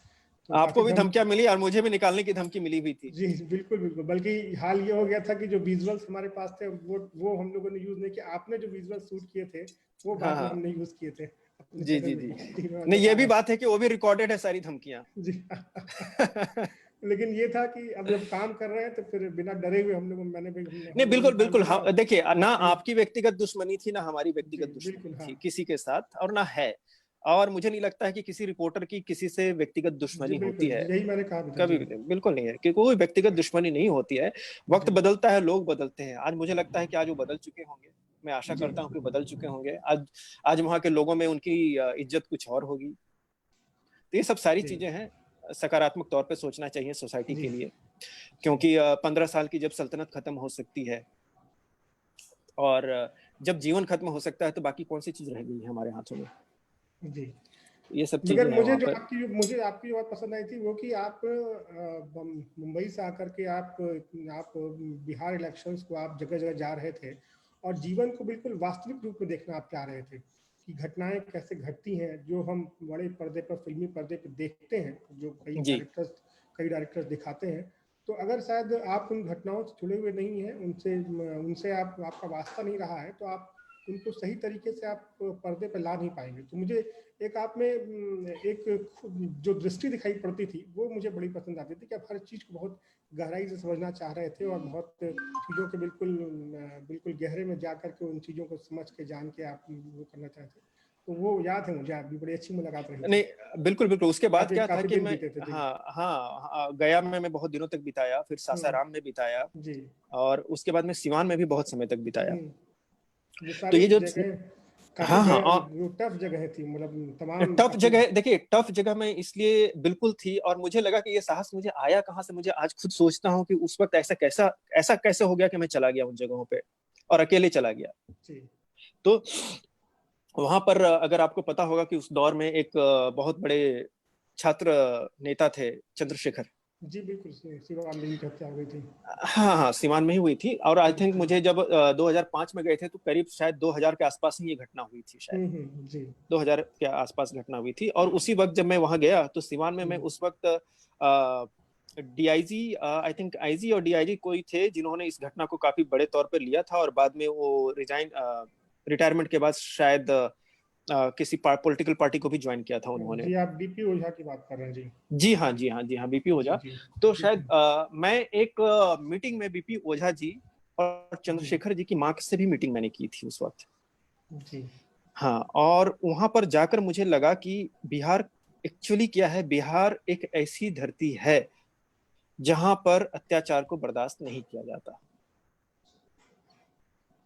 तो आपको भी धमकियां मिली और मुझे भी निकालने की धमकी मिली हुई थी। जी बिल्कुल। बल्कि हाल ये हो गया था कि जो विजुअल्स हमारे पास थे वो हम लोगों ने यूज नहीं किया। आपने जो विजुअल शूट किए थे वो बाद में हमने यूज किए थे अपने चैनल में। नहीं, ये भी बात है कि वो भी रिकॉर्डेड है सारी धमकियां। जी। लेकिन ये था कि अब जब काम कर रहे हैं तो फिर बिना डरे हुए हम लोग नहीं, बिल्कुल देखिए, ना आपकी व्यक्तिगत दुश्मनी थी, ना हमारी व्यक्तिगत दुश्मनी थी किसी के साथ, और ना है। और मुझे नहीं लगता है कि किसी रिपोर्टर की किसी से व्यक्तिगत दुश्मनी होती है, यही मैंने कहा कभी भी बिल्कुल नहीं है कि कोई व्यक्तिगत दुश्मनी नहीं होती है। वक्त बदलता है, लोग बदलते हैं। आज मुझे लगता है कि आज वो बदल चुके होंगे, मैं आशा करता हूँ कि बदल चुके होंगे। आज वहां के लोगों में उनकी इज्जत कुछ और होगी। तो ये सब सारी चीजें हैं, सकारात्मक तौर पे सोचना चाहिए सोसाइटी के लिए, क्योंकि 15 साल की जब सल्तनत खत्म हो सकती है, और जब जीवन खत्म हो सकता है, तो बाकी कौन सी चीज रह गई है हमारे हाथों में। जी, ये सब मगर चीजें मुझे आपकी बात पसंद आई थी वो कि आप मुंबई से आकर के आप बिहार इलेक्शंस को आप जगह जगह जा रहे थे, और जीवन को बिल्कुल वास्तविक रूप में देखना आप चाह रहे थे कि घटनाएं कैसे घटती हैं, जो हम बड़े पर्दे पर, फिल्मी पर्दे पर देखते हैं, जो कई डायरेक्टर्स दिखाते हैं। तो अगर शायद आप उन घटनाओं से जुड़े हुए नहीं हैं, उनसे उनसे आपका वास्ता नहीं रहा है, तो आप उनको सही तरीके से आप पर्दे पे ला नहीं पाएंगे। तो मुझे एक आप में एक जो दृष्टि दिखाई पड़ती थी, वो मुझे बड़ी पसंद आती थी कि आप हर चीज़ को बहुत गहराई से समझना चाह रहे थे और बहुत चीज़ों के बिल्कुल बिल्कुल गहरे में जा करके उन चीज़ों को समझ के जान के आप वो करना चाहते। तो वो याद है मुझे, आपकी बड़ी अच्छी मुलाकात रही थी। नहीं बिल्कुल बिल्कुल। उसके बाद काफी क्या था काफी कि दिन मैं, बीते थे जी। हाँ हाँ, गया में मैं बहुत दिनों तक बिताया, फिर सासाराम में बिताया, जी। और उसके बाद मैं सिवान में भी बहुत समय तक बिताया। ये तो सारी ये जो, जगह काफी हाँ हाँ, टफ जगह थी, मतलब तमाम टफ काफी। जगह, देखिए टफ जगह में इसलिए बिल्कुल थी, और मुझे लगा कि ये साहस मुझे आया कहाँ से। मुझे आज खुद सोचता हूँ कि उस वक्त ऐसा कैसे हो गया कि मैं चला गया उन जगहों पे और अकेले चला गया। जी तो वहां पर अगर आपको पता होगा कि उस दौर में एक बहुत बड़े छात्र नेता थे, चंद्रशेखर। जी बिल्कुल, शिवराम जी की हत्या हो गई थी। हाँ हाँ, सीवान में ही हुई थी, और आई थिंक जी। मुझे जब 2005 में गए थे तो करीब शायद 2000 के आसपास ही ये घटना हुई थी, शायद जी 2000 के आसपास घटना हुई थी। और उसी वक्त जब मैं वहां गया तो सीवान में, मैं उस वक्त डीआईजी, आई थिंक आईजी और डीआईजी कोई थे जिन्होंने इस घटना को काफी बड़े तौर पर लिया था, और बाद में वो रिटायरमेंट के बाद शायद किसी पॉलिटिकल पार्टी को भी ज्वाइन किया था उन्होंने। जी। आप बीपी ओझा की बात कर रहे हैं जी। जी हाँ, जी हाँ, जी हाँ, बीपी जी ओझा। जी तो शायद बिल्कुल। मैं एक मीटिंग में बीपी ओझा जी और जी चंद्रशेखर जी की माँ से भी मीटिंग मैंने की थी उस वक्त। जी हाँ, और वहां पर जाकर मुझे लगा कि बिहार एक्चुअली क्या है। बिहार एक ऐसी धरती है जहां पर अत्याचार को बर्दाश्त नहीं किया जाता।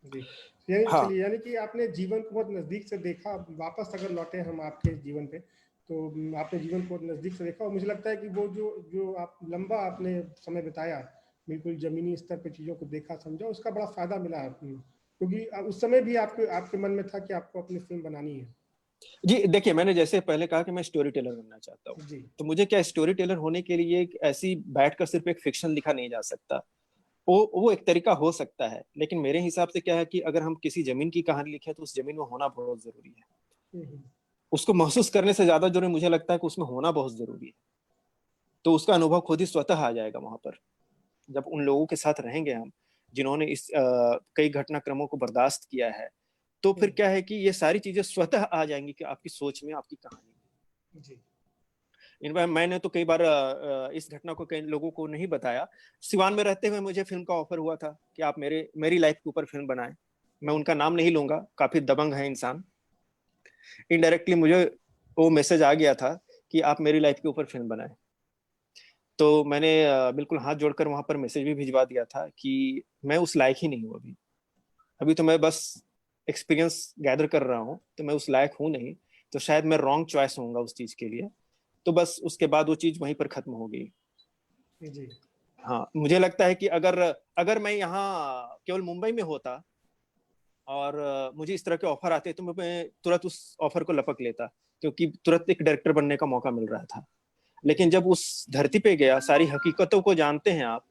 जी। यानी हाँ चलिए, यानी कि आपने जीवन को बहुत नज़दीक से देखा। वापस अगर लौटे हम आपके जीवन पे, तो आपने जीवन को बहुत नज़दीक से देखा, और मुझे लगता है कि वो जो जो आप लंबा आपने समय बिताया, बिल्कुल ज़मीनी स्तर पे चीज़ों को देखा समझा, उसका बड़ा फ़ायदा मिला क्योंकि उस समय भी आपके आपके मन में था कि आपको अपनी फिल्म बनानी है। जी, देखिए मैंने जैसे पहले कहा कि मैं स्टोरी टेलर बनना चाहता हूँ। जी तो मुझे क्या, स्टोरी टेलर होने के लिए एक ऐसी बैठकर सिर्फ एक फिक्शन लिखा नहीं जा सकता। वो एक तरीका हो सकता है, लेकिन मेरे हिसाब से क्या है कि अगर हम किसी जमीन की कहानी लिखें तो उस जमीन में होना बहुत जरूरी है। हम्म, उसको महसूस करने से ज्यादा जरूरी मुझे लगता है कि उसमें होना बहुत जरूरी है। तो उसका अनुभव खुद ही स्वतः आ जाएगा वहां पर, जब उन लोगों के साथ रहेंगे हम जिन्होंने इस कई घटनाक्रमों को बर्दाश्त किया है। तो फिर हम्म, क्या है कि ये सारी चीजें स्वतः आ जाएंगी कि आपकी सोच में, आपकी कहानी में। जी इनफैक्ट मैंने तो कई बार इस घटना को कई लोगों को नहीं बताया। सिवान में रहते हुए मुझे फिल्म का ऑफर हुआ था कि आप मेरी लाइफ के ऊपर फिल्म बनाएं। मैं उनका नाम नहीं लूंगा, काफी दबंग है इंसान। इनडायरेक्टली मुझे वो मैसेज आ गया था कि आप मेरी लाइफ के ऊपर फिल्म बनाएं। तो मैंने बिल्कुल हाथ जोड़कर वहां पर मैसेज भी भिजवा दिया था कि मैं उस लायक ही नहीं हूँ अभी। अभी तो मैं बस एक्सपीरियंस गैदर कर रहा हूँ, तो मैं उस लायक हूँ नहीं। तो शायद मैं रॉन्ग चॉइस होऊंगा उस चीज के लिए। तो बस उसके बाद वो चीज वहीं पर खत्म हो गई। जी हाँ, मुझे लगता है कि अगर अगर मैं यहाँ केवल मुंबई में होता और मुझे इस तरह के ऑफर आते तो मैं तुरंत उस ऑफर को लपक लेता, क्योंकि तुरंत एक डायरेक्टर बनने का मौका मिल रहा था। लेकिन जब उस धरती पे गया, सारी हकीकतों को जानते हैं आप,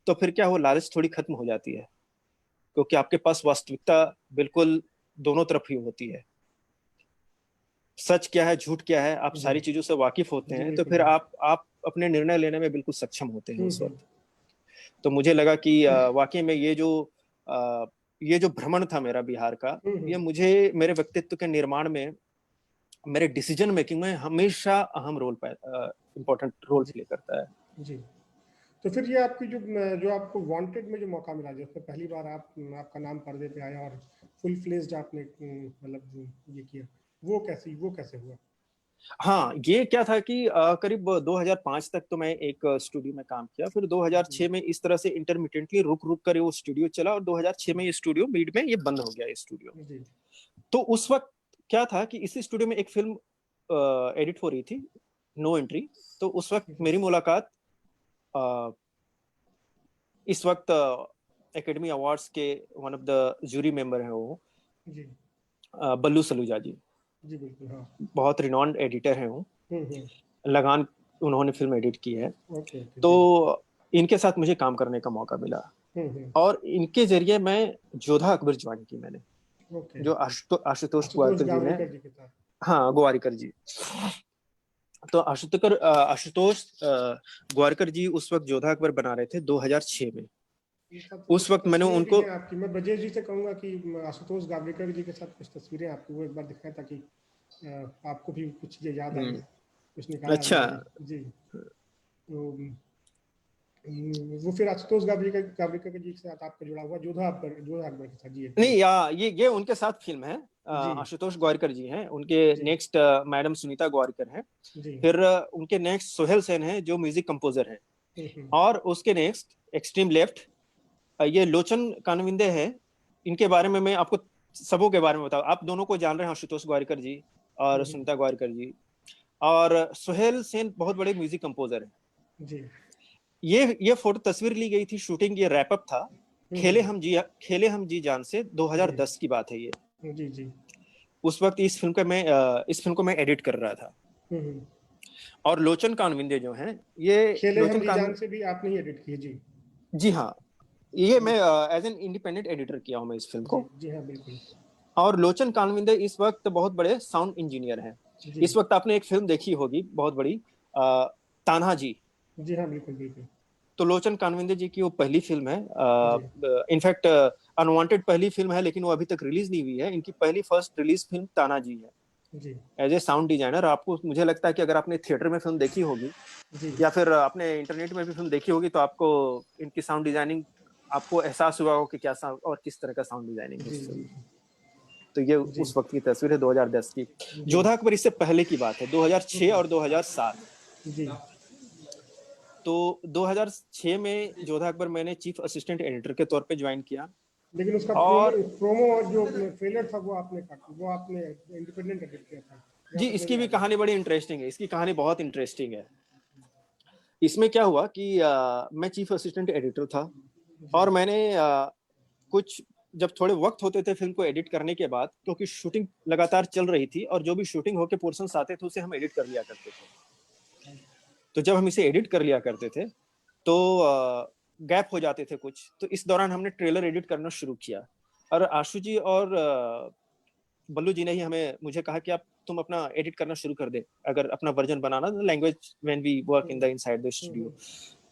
तो फिर क्या, वो लालच थोड़ी खत्म हो जाती है, क्योंकि आपके पास वास्तविकता बिल्कुल दोनों तरफ ही होती है। सच क्या है, झूठ क्या है, आप जी सारी चीजों से वाकिफ होते जी हैं, तो बिल्कुल। फिर आप अपने निर्णय लेने में बिल्कुल सक्षम होते हैं उस हम्म। वक्त। तो मुझे लगा कि वाकई में ये जो भ्रमण था मेरा बिहार का, हम्म। ये मुझे मेरे व्यक्तित्व के निर्माण में, मेरे डिसीजन मेकिंग में हमेशा अहम इम्पोर्टेंट रोल जी प्ले करता है। जी। तो फिर ये आपकी जो आपको वांटेड में जो मौका मिला, जिसमें पहली बार आपका नाम पर्दे पे आया और फुल फ्लेज्ड आपने मतलब ये किया, वो कैसे हुआ? हाँ, ये क्या था कि करीब 2005 तक तो मैं एक स्टूडियो में काम किया, फिर जी 2006 में इस तरह से इंटरमिटेंटली रुक रुक कर वो स्टूडियो चला, और 2006 में ये स्टूडियो बीच में ये बंद हो गया, ये स्टूडियो। जी तो उस वक्त क्या था कि इसी स्टूडियो में एक फिल्म एडिट हो रही थी, नो एंट्री। तो उस वक्त जी मेरी मुलाकात अ, इस वक्त एकेडमी अवार्ड्स के one of the jury member हैं वो, जी बल्लू सलूजा जी। जी बिल्कुल हाँ। बहुत रिनॉन्ड एडिटर हैं वो। हम्म। लगान उन्होंने फिल्म एडिट की है। ओके ओके तो जी। इनके साथ मुझे काम करने का मौका मिला, हम्म। और इनके जरिए मैं जोधा अकबर ज्वाइन की मैंने, ओके। जो आशुतोष आशुतोष गोवारिकर जी ने। गावड़ेकर जी के साथ। हाँ, गोवारिकर जी। तो आशुतोष गोवारकर जी उस वक्त जोधा अकबर बना रहे थे 2006 में। ये सब उस वक्त मैंने तस्वीरें भी उनको हैं आपकी। मैं ब्रजेश जी से कहूंगा कि आशुतोष गावड़ेकर जी के साथ कुछ तस्वीरें आपको वो एक बार दिखाएं, ताकि आपको भी कुछ चीजें याद आए, कुछ निकाला अच्छा। जाए जी। तो वो फिर आशुतोष गावड़ेकर जी के साथ आपका जुड़ा हुआ जोधा अकबर के साथ जी। नहीं, ये उनके साथ फिल्म है। जी आशुतोष गोवारिकर जी हैं, उनके जी नेक्स्ट मैडम सुनीता गोवारिकर हैं। जी। फिर उनके नेक्स्ट सोहेल सेन हैं जो म्यूजिक कंपोजर हैं। हम्म, और उसके नेक्स्ट एक्सट्रीम लेफ्ट ये लोचन कानविंदे हैं। इनके बारे में मैं आपको सबों के बारे में बताऊं, आप दोनों को जान रहे हैं, आशुतोष गोवारिकर जी और हम्म, सुनीता गोवारिकर जी। और सोहेल सेन बहुत बड़े म्यूजिक कंपोजर हैं। जी। ये फोटो तस्वीर ली गई थी, शूटिंग ये रैपअप था हम्म, खेले हम जी जान से, जी 2010 की बात है ये। जी जी। उस वक्त इस फिल्म को मैं एडिट कर रहा था। हम्म। और लोचन कानविंदे जो हैं, ये खेले हम लोचन जी कान जान से भी आपने ही एडिट किए जी। जी हाँ, ये जी मैं एज एन इंडिपेंडेंट एडिटर किया हूँ मैं इस फिल्म जी को। जी हाँ बिल्कुल। और लोचन कानविंदे इस वक्त बहुत बड़े साउंड इंजीनियर हैं। जी इस वक्त आपने एक फिल्म देखी होगी बहुत बड़ी, तान्हा जी। जी हाँ बिल्कुल बिल्कुल। तो लोचन कानविंदे जी की वो पहली फिल्म है, जी इनफैक्ट अनवांटेड पहली फिल्म है, लेकिन वो अभी तक रिलीज नहीं हुई है। इनकी पहली फर्स्ट रिलीज फिल्म ताना जी है। जी एज ए साउंड डिजाइनर आपको, मुझे लगता है कि अगर आपने थिएटर में फिल्म देखी होगी जी या फिर आपने इंटरनेट में भी फिल्म देखी होगी, तो आपको इनकी साउंड डिजाइनिंग, आपको एहसास हुआ होगा कि क्या साउंड और किस तरह का साउंड डिजाइनिंग है जी इस फिल्म जी में। तो ये जी उस वक्त की तस्वीर है 2010 की। जी जोधा अकबर इससे पहले की बात है, 2006 और 2007। जी। तो 2006 में जोधा अकबर मैंने चीफ असिस्टेंट एडिटर के तौर पे ज्वाइन किया। लेकिन उसका प्रोमो और प्रोमो और जो ट्रेलर था वो आपने इंडिपेंडेंट एडिट किया था, जहाँ जी, तक मुझे इसकी भी याद है। कहानी बड़ी इंटरेस्टिंग है, इसकी कहानी बहुत इंटरेस्टिंग है। इसमें क्या हुआ कि मैं चीफ असिस्टेंट एडिटर था। जी और मैंने कुछ जब थोड़े वक्त होते थे फिल्म को एडिट करने के बाद, क्योंकि शूटिंग लगातार चल रही थी और जो भी शूटिंग होके पोर्शंस आते थे उसे हम एडिट कर लिया करते थे। तो जब हम इसे एडिट कर लिया करते थे तो गैप हो जाते थे कुछ, तो इस दौरान हमने ट्रेलर एडिट करना शुरू किया। और आशु जी और बल्लू जी ने ही हमें मुझे कहा कि आप तुम अपना एडिट करना शुरू कर दे, अगर अपना वर्जन बनाना, language when we work in the inside the studio,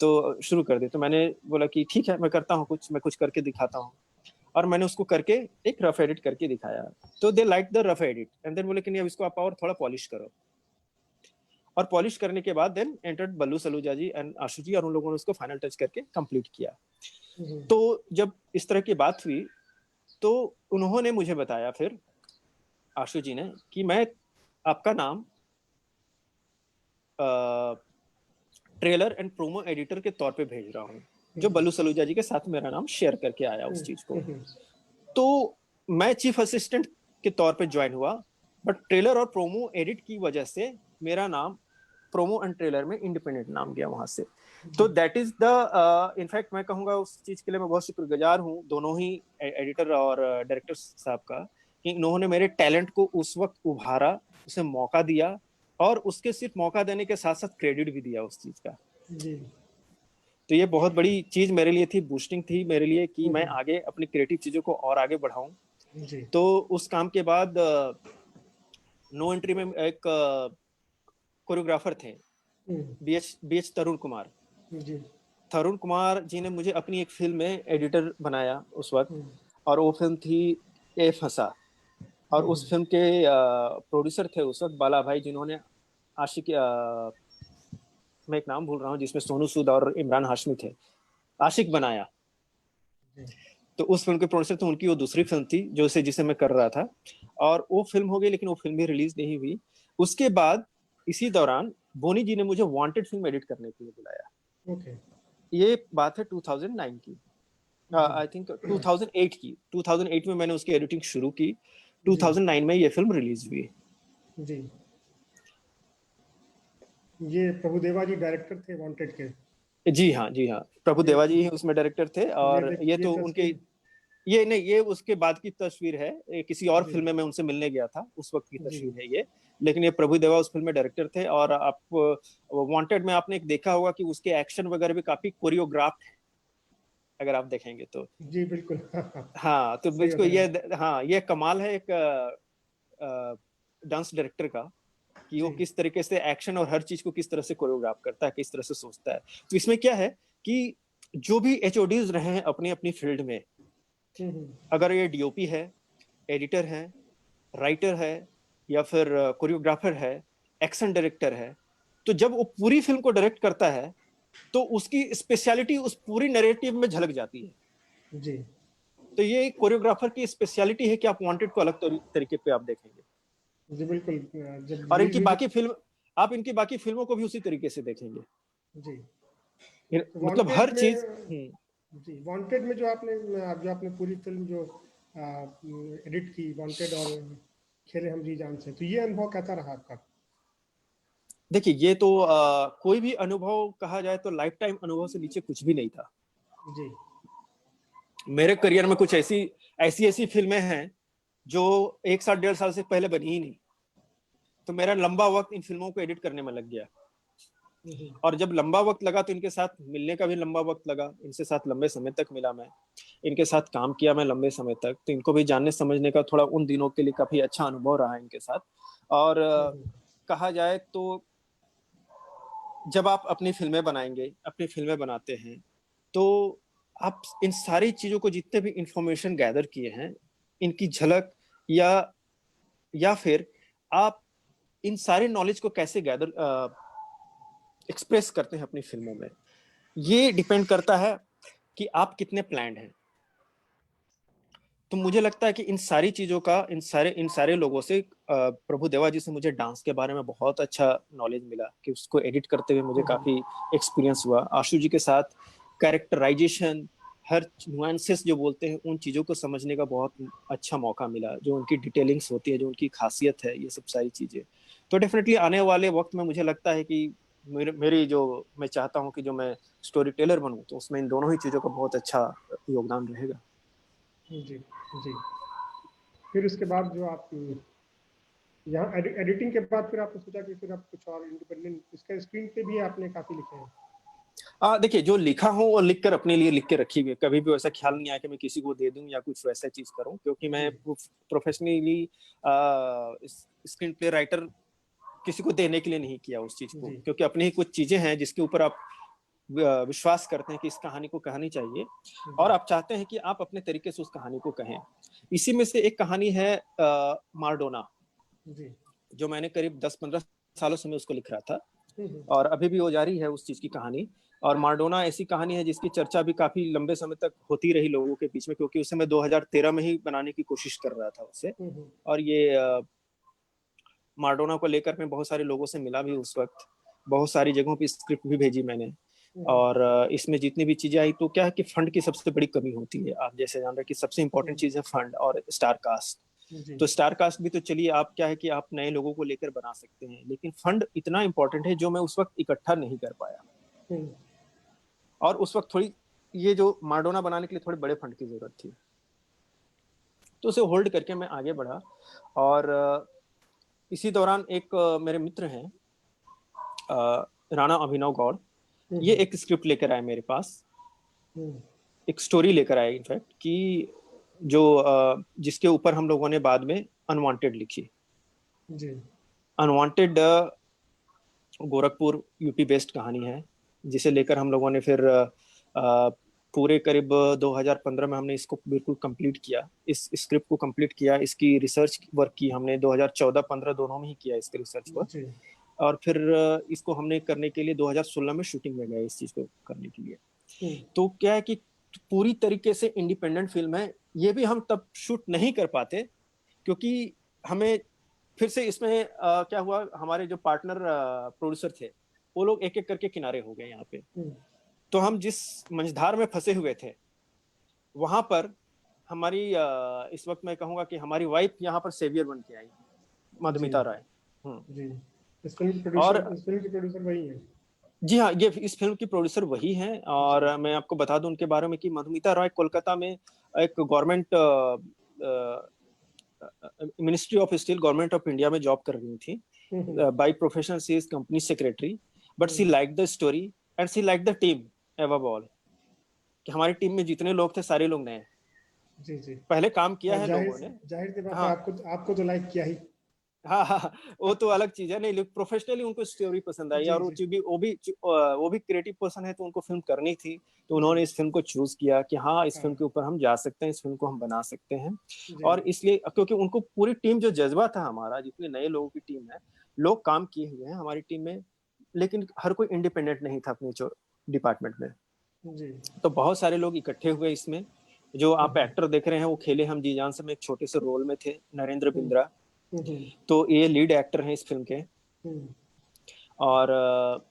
तो शुरू कर दे। तो मैंने बोला कि ठीक है, मैं करता हूँ, मैं कुछ करके दिखाता हूँ। और मैंने उसको करके एक रफ एडिट करके दिखाया। तो they like the rough edit and then बोले कि नहीं, अब इसको आप और थोड़ा पॉलिश करो। और पॉलिश करने के बाद then entered Ballu Saluja ji and Ashu ji, और उन लोगों ने उसको फाइनल टच करके कंप्लीट किया। तो जब इस तरह की बात हुई तो उन्होंने मुझे बताया फिर, आशु जी ने, कि मैं आपका नाम ट्रेलर एंड प्रोमो एडिटर के तौर पे भेज रहा हूँ, जो बल्लू सलूजा जी के साथ मेरा नाम शेयर करके आया उस चीज को। तो मैं चीफ असिस्टेंट के तौर पे ज्वाइन हुआ, बट ट्रेलर और प्रोमो एडिट की वजह से मेरा नाम प्रोमो एंड ट्रेलर में इंडिपेंडेंट नाम गया वहां से। तो दैट इज द इनफैक्ट मैं कहूंगा उस चीज के लिए मैं बहुत शुक्रगुजार हूँ दोनों ही एडिटर और डायरेक्टर साहब का, कि उन्होंने मेरे टैलेंट को उस वक्त उभारा, उसे मौका दिया, और उसके सिर्फ मौका देने के साथ साथ क्रेडिट भी दिया उस चीज का। जी तो ये बहुत बड़ी चीज मेरे लिए थी, बूस्टिंग थी मेरे लिए, कि मैं आगे अपनी क्रिएटिव चीजों को और आगे बढ़ाऊं। जी तो उस काम के बाद नो एंट्री में एक कोरियोग्राफर थे, बी एच तरुण कुमार जी ने मुझे अपनी एक फिल्म में एडिटर बनाया उस वक्त। और वो फिल्म थी ए फंसा। और उस फिल्म के प्रोड्यूसर थे उस वक्त बाला भाई, जिन्होंने आशिक, मैं एक नाम भूल रहा हूँ, जिसमें सोनू सूद और इमरान हाशमी थे, आशिक बनाया। तो उस फिल्म के प्रोड्यूसर थे, उनकी वो दूसरी फिल्म थी जिसे मैं कर रहा था। और वो फिल्म हो गई, लेकिन वो फिल्म भी रिलीज नहीं हुई। उसके बाद इसी दौरान बोनी जी ने मुझे वांटेड फिल्म एडिट करने के लिए बुलाया। ओके। ये बात है 2009 की, आई थिंक 2008 की। 2008 में मैंने उसकी एडिटिंग शुरू की, 2009 में ये फिल्म रिलीज हुई। जी ये प्रभुदेवा जी डायरेक्टर थे वांटेड के। जी हाँ, जी हाँ, प्रभु ये देवा जी ही उसमें डायरेक्टर थे। और ये ये तो उनके, तस्वीर। ये नहीं, ये उसके बाद की तस्वीर है, ये किसी और जी फिल्म में मैं उनसे मिलने गया था, उस वक्त की जी तस्वीर है ये। लेकिन ये प्रभु देवा उस फिल्म में डायरेक्टर थे। और आप वांटेड में आपने एक देखा होगा कि उसके एक्शन वगैरह भी काफी कोरियोग्राफ्ड है, अगर आप देखेंगे तो। जी बिल्कुल। हाँ, तो सही इसको बताया। ये, हाँ, ये कमाल है एक डांस डायरेक्टर का, कि वो किस तरीके से एक्शन और हर चीज को किस तरह से कोरियोग्राफ करता है, किस तरह से सोचता है। तो इसमें क्या है कि जो भी एचओडीज रहे हैं अपनी अपनी फील्ड में, अगर ये डीओपी है, एडिटर है, राइटर है, या फिर कोरियोग्राफर है, एक्शन डायरेक्टर है, तो जब वो पूरी फिल्म को डायरेक्ट करता है तो उसकी स्पेशलिटी उस पूरी नैरेटिव में झलक जाती है जी। तो ये कोरियोग्राफर की स्पेशलिटी है कि आप वांटेड को अलग तरीके पे आप देखेंगे। जी बिल्कुल। जब और रिलीज इनकी हुई बाकी फिल्म, आप इनकी बाकी फिल्मों को भी उसी तरीके से देखेंगे। जी। मतलब हर वांटेड में चीज। जी, वांटेड में जो आपने पूरी फिल्म जो एडिट की, वांटेड और खेले हम जी जान से, तो ये अनुभव कैसा रहा आपका? देखिए ये तो कोई भी अनुभव कहा जाए तो लाइफ टाइम अनुभव से नीचे कुछ भी नहीं था जी। मेरे करियर में। कुछ ऐसी ऐसी ऐसी फिल्में हैं जो 1 साल 1.5 साल से पहले बनी ही नहीं, तो मेरा लंबा वक्त इन फिल्मों को एडिट करने में लग गया। और जब लंबा वक्त लगा तो इनके साथ मिलने का भी लंबा वक्त लगा, इनसे साथ लंबे समय तक मिला मैं, इनके साथ काम किया मैं लंबे समय तक, तो इनको भी जानने समझने का थोड़ा उन दिनों के लिए काफी अच्छा अनुभव रहा इनके साथ। और कहा जाए तो जब आप अपनी फिल्में बनाएंगे, अपनी फिल्में बनाते हैं, तो आप इन सारी चीजों को, जितने भी इंफॉर्मेशन गैदर किए हैं, इनकी झलक या फिर आप इन सारे नॉलेज को कैसे गैदर एक्सप्रेस करते हैं अपनी फिल्मों में, ये डिपेंड करता है कि आप कितने प्लान्ड हैं। तो मुझे लगता है कि इन सारी चीजों का, इन सारे लोगों से, प्रभु देवा जी से मुझे डांस के बारे में बहुत अच्छा नॉलेज मिला कि उसको एडिट करते हुए मुझे काफी एक्सपीरियंस हुआ। आशु जी के साथ कैरेक्टराइजेशन, हर नुआंसेस जो बोलते हैं, उन चीजों को समझने का बहुत अच्छा मौका मिला। जो उनकी डिटेलिंग्स होती है, जो उनकी खासियत है, ये सब सारी चीजें। तो डेफिनेटली आने वाले वक्त में मुझे लगता है कि मेरी जो मैं चाहता हूँ कि जो मैं स्टोरी टेलर बनूं, तो उसमें इन दोनों ही चीजों का बहुत अच्छा योगदान रहेगा। जी। जी। फिर उसके बाद जो आप यहाँ एडिटिंग के बाद फिर आपने सोचा कि फिर आप कुछ और इंडिपेंडेंट, इसका स्क्रीन पे भी आपने काफी लिखे हैं? देखिए जो लिखा हूँ वो लिख कर अपने लिए लिख के रखी हुई है। कभी भी वैसा ख्याल नहीं आया कि मैं किसी को दे दूं या कुछ वैसा चीज करूं, क्योंकि मैं प्रोफेशनली स्क्रीन प्ले राइटर किसी को देने के लिए नहीं किया उस चीज को, क्योंकि अपनी ही कुछ चीजें हैं जिसके ऊपर आप विश्वास करते हैं कि इस कहानी को कहनी चाहिए, और आप चाहते हैं कि आप अपने तरीके से उस कहानी को कहें। इसी में से एक कहानी है मारडोना, जो मैंने करीब 10-15 सालों से मैं उसको लिख रहा था, और अभी भी वो जारी है उस चीज की कहानी। और मारडोना ऐसी कहानी है जिसकी चर्चा भी काफी लंबे समय तक होती रही लोगों के बीच में, क्योंकि उसे मैं 2013 में ही बनाने की कोशिश कर रहा था उसे। और ये मारडोना को लेकर मैं बहुत सारे लोगों से मिला भी उस वक्त, बहुत सारी जगहों पे स्क्रिप्ट भी भेजी मैंने। और इसमें जितनी भी चीजें आई, तो क्या है कि फंड की सबसे बड़ी कमी होती है। आप जैसे जान रहे हैं कि सबसे इंपॉर्टेंट चीज है फंड और स्टार कास्ट। तो स्टार कास्ट भी तो चलिए, आप क्या है कि आप नए लोगों को लेकर बना सकते हैं, लेकिन फंड इतना इंपॉर्टेंट है जो मैं उस वक्त इकट्ठा नहीं कर पाया। और उस वक्त थोड़ी, ये जो मारडोना बनाने के लिए थोड़े बड़े फंड की जरूरत थी, तो उसे होल्ड करके मैं आगे बढ़ा। और इसी दौरान एक मेरे मित्र हैं, राणा अभिनव गौड़, ये एक स्क्रिप्ट लेकर आए मेरे पास, एक स्टोरी लेकर आए इनफैक्ट, कि जो जिसके ऊपर हम लोगों ने बाद में अनवांटेड लिखी। अनवांटेड गोरखपुर यूपी बेस्ड कहानी है, जिसे लेकर हम लोगों ने फिर पूरे करीब 2015 में हमने इसको बिल्कुल कंप्लीट किया, इस स्क्रिप्ट को कंप्लीट किया। इसकी रिसर्च वर्क की हमने 2014-15 दोनों में ही किया इसके रिसर्च वर्क। और फिर इसको हमने करने के लिए 2016 में शूटिंग में गए इस चीज को करने के लिए। तो क्या है कि पूरी तरीके से इंडिपेंडेंट फिल्म है, ये भी हम तब शूट नहीं कर पाते, क्योंकि हमें फिर से इसमें क्या हुआ, हमारे जो पार्टनर प्रोड्यूसर थे वो लोग एक एक करके किनारे हो गए यहाँ पे। तो हम जिस मंझधार में फंसे हुए थे, वहां पर हमारी इस वक्त मैं कहूंगा कि हमारी वाइफ यहाँ पर सेवियर बन के आई, मधुमिता राय। इस फिल्म की प्रोड्यूसर वही है? जी हाँ, ये इस फिल्म की प्रोड्यूसर वही हैं। और मैं आपको बता दूं उनके बारे में कि मधुमिता राय कोलकाता में एक government ministry of steel, government of India में जॉब कर रही थी। By profession she is company secretary, but she like the story and she like the team above all, कि हमारी टीम में जितने लोग थे सारे लोग नए, जी जी पहले काम किया है लोगों ने। जाहिर सी बात है, आपको तो लाइक किया ही। हाँ हाँ हाँ, वो तो अलग चीज है। नहीं, प्रोफेशनली उनको स्टोरी पसंद आई, जी और वो जी चूंकि वो भी क्रिएटिव पर्सन है, तो उनको फिल्म करनी थी, तो उन्होंने इस फिल्म को चूज किया कि हाँ, इस फिल्म हाँ के ऊपर हम जा सकते हैं, इस फिल्म को हम बना सकते हैं। जी और इसलिए क्योंकि उनको पूरी टीम, जो जज्बा था हमारा, जितने नए लोगों की टीम है, लोग काम किए हुए हैं हमारी टीम में, लेकिन हर कोई इंडिपेंडेंट नहीं था अपने जो डिपार्टमेंट में। जी तो बहुत सारे लोग इकट्ठे हुए इसमें। जो आप हम्म एक्टर देख रहे हैं, वो खेले हम जी जान से में एक छोटे से रोल में थे, नरेंद्र हम्म बिंद्रा। हम्म तो ये लीड एक्टर हैं इस फिल्म के। हम्म और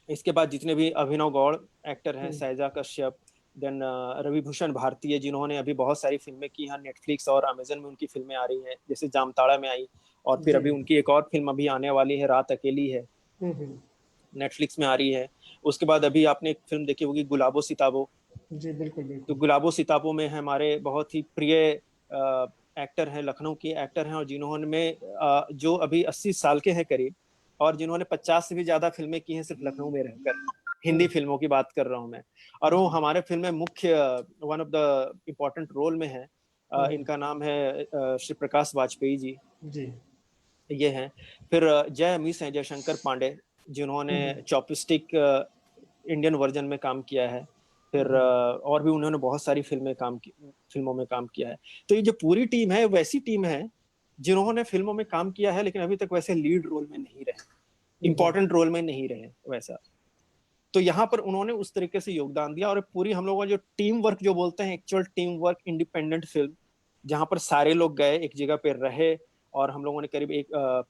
इसके बाद जितने भी अभिनव गौड़ एक्टर हैं, हम्म सैजा कश्यप, देन रवि भूषण भारती है, जिन्होंने अभी बहुत सारी फिल्में की हैं, नेटफ्लिक्स और अमेजन में उनकी फिल्में आ रही हैं, जैसे जामताड़ा में आई, और फिर जी अभी उनकी एक और फिल्म अभी आने वाली है, रात अकेली है, हम्म। नेटफ्लिक्स में आ रही है। उसके बाद अभी आपने एक फिल्म देखी होगी, गुलाबो सिताबो। जी बिल्कुल तो बिल्कुल। गुलाबो सिताबो में हमारे बहुत ही प्रिय एक्टर हैं, लखनऊ के एक्टर हैं, और जिन्होंने जो अभी 80 साल के हैं करीब, और जिन्होंने 50 से भी ज्यादा फिल्में की हैं सिर्फ लखनऊ में रहकर, हिंदी हम्म फिल्मों की बात कर रहा हूं मैं। और वो जी हमारे फिल्म में मुख्य, one of the important role में है। हम्म इनका नाम है श्री प्रकाश वाजपेयी जी, जी ये हैं। फिर जय मिस हैं, जयशंकर पांडे, जिन्होंने हम्म चॉपस्टिक इंडियन वर्जन में काम किया है। फिर हम्म और भी उन्होंने बहुत सारी फिल्मों में काम किया है। तो ये जो पूरी टीम है, वैसी टीम है जिन्होंने फिल्मों में काम किया है, लेकिन अभी तक वैसे लीड रोल में नहीं रहे, हम्म इंपॉर्टेंट रोल में नहीं रहे वैसा। तो यहाँ पर उन्होंने उस तरीके से योगदान दिया, और पूरी हम लोगों का जो टीम वर्क जो बोलते हैं, actual team work, independent film, जहां पर सारे लोग गए, एक जगह पे रहे, और हम लोगों ने करीब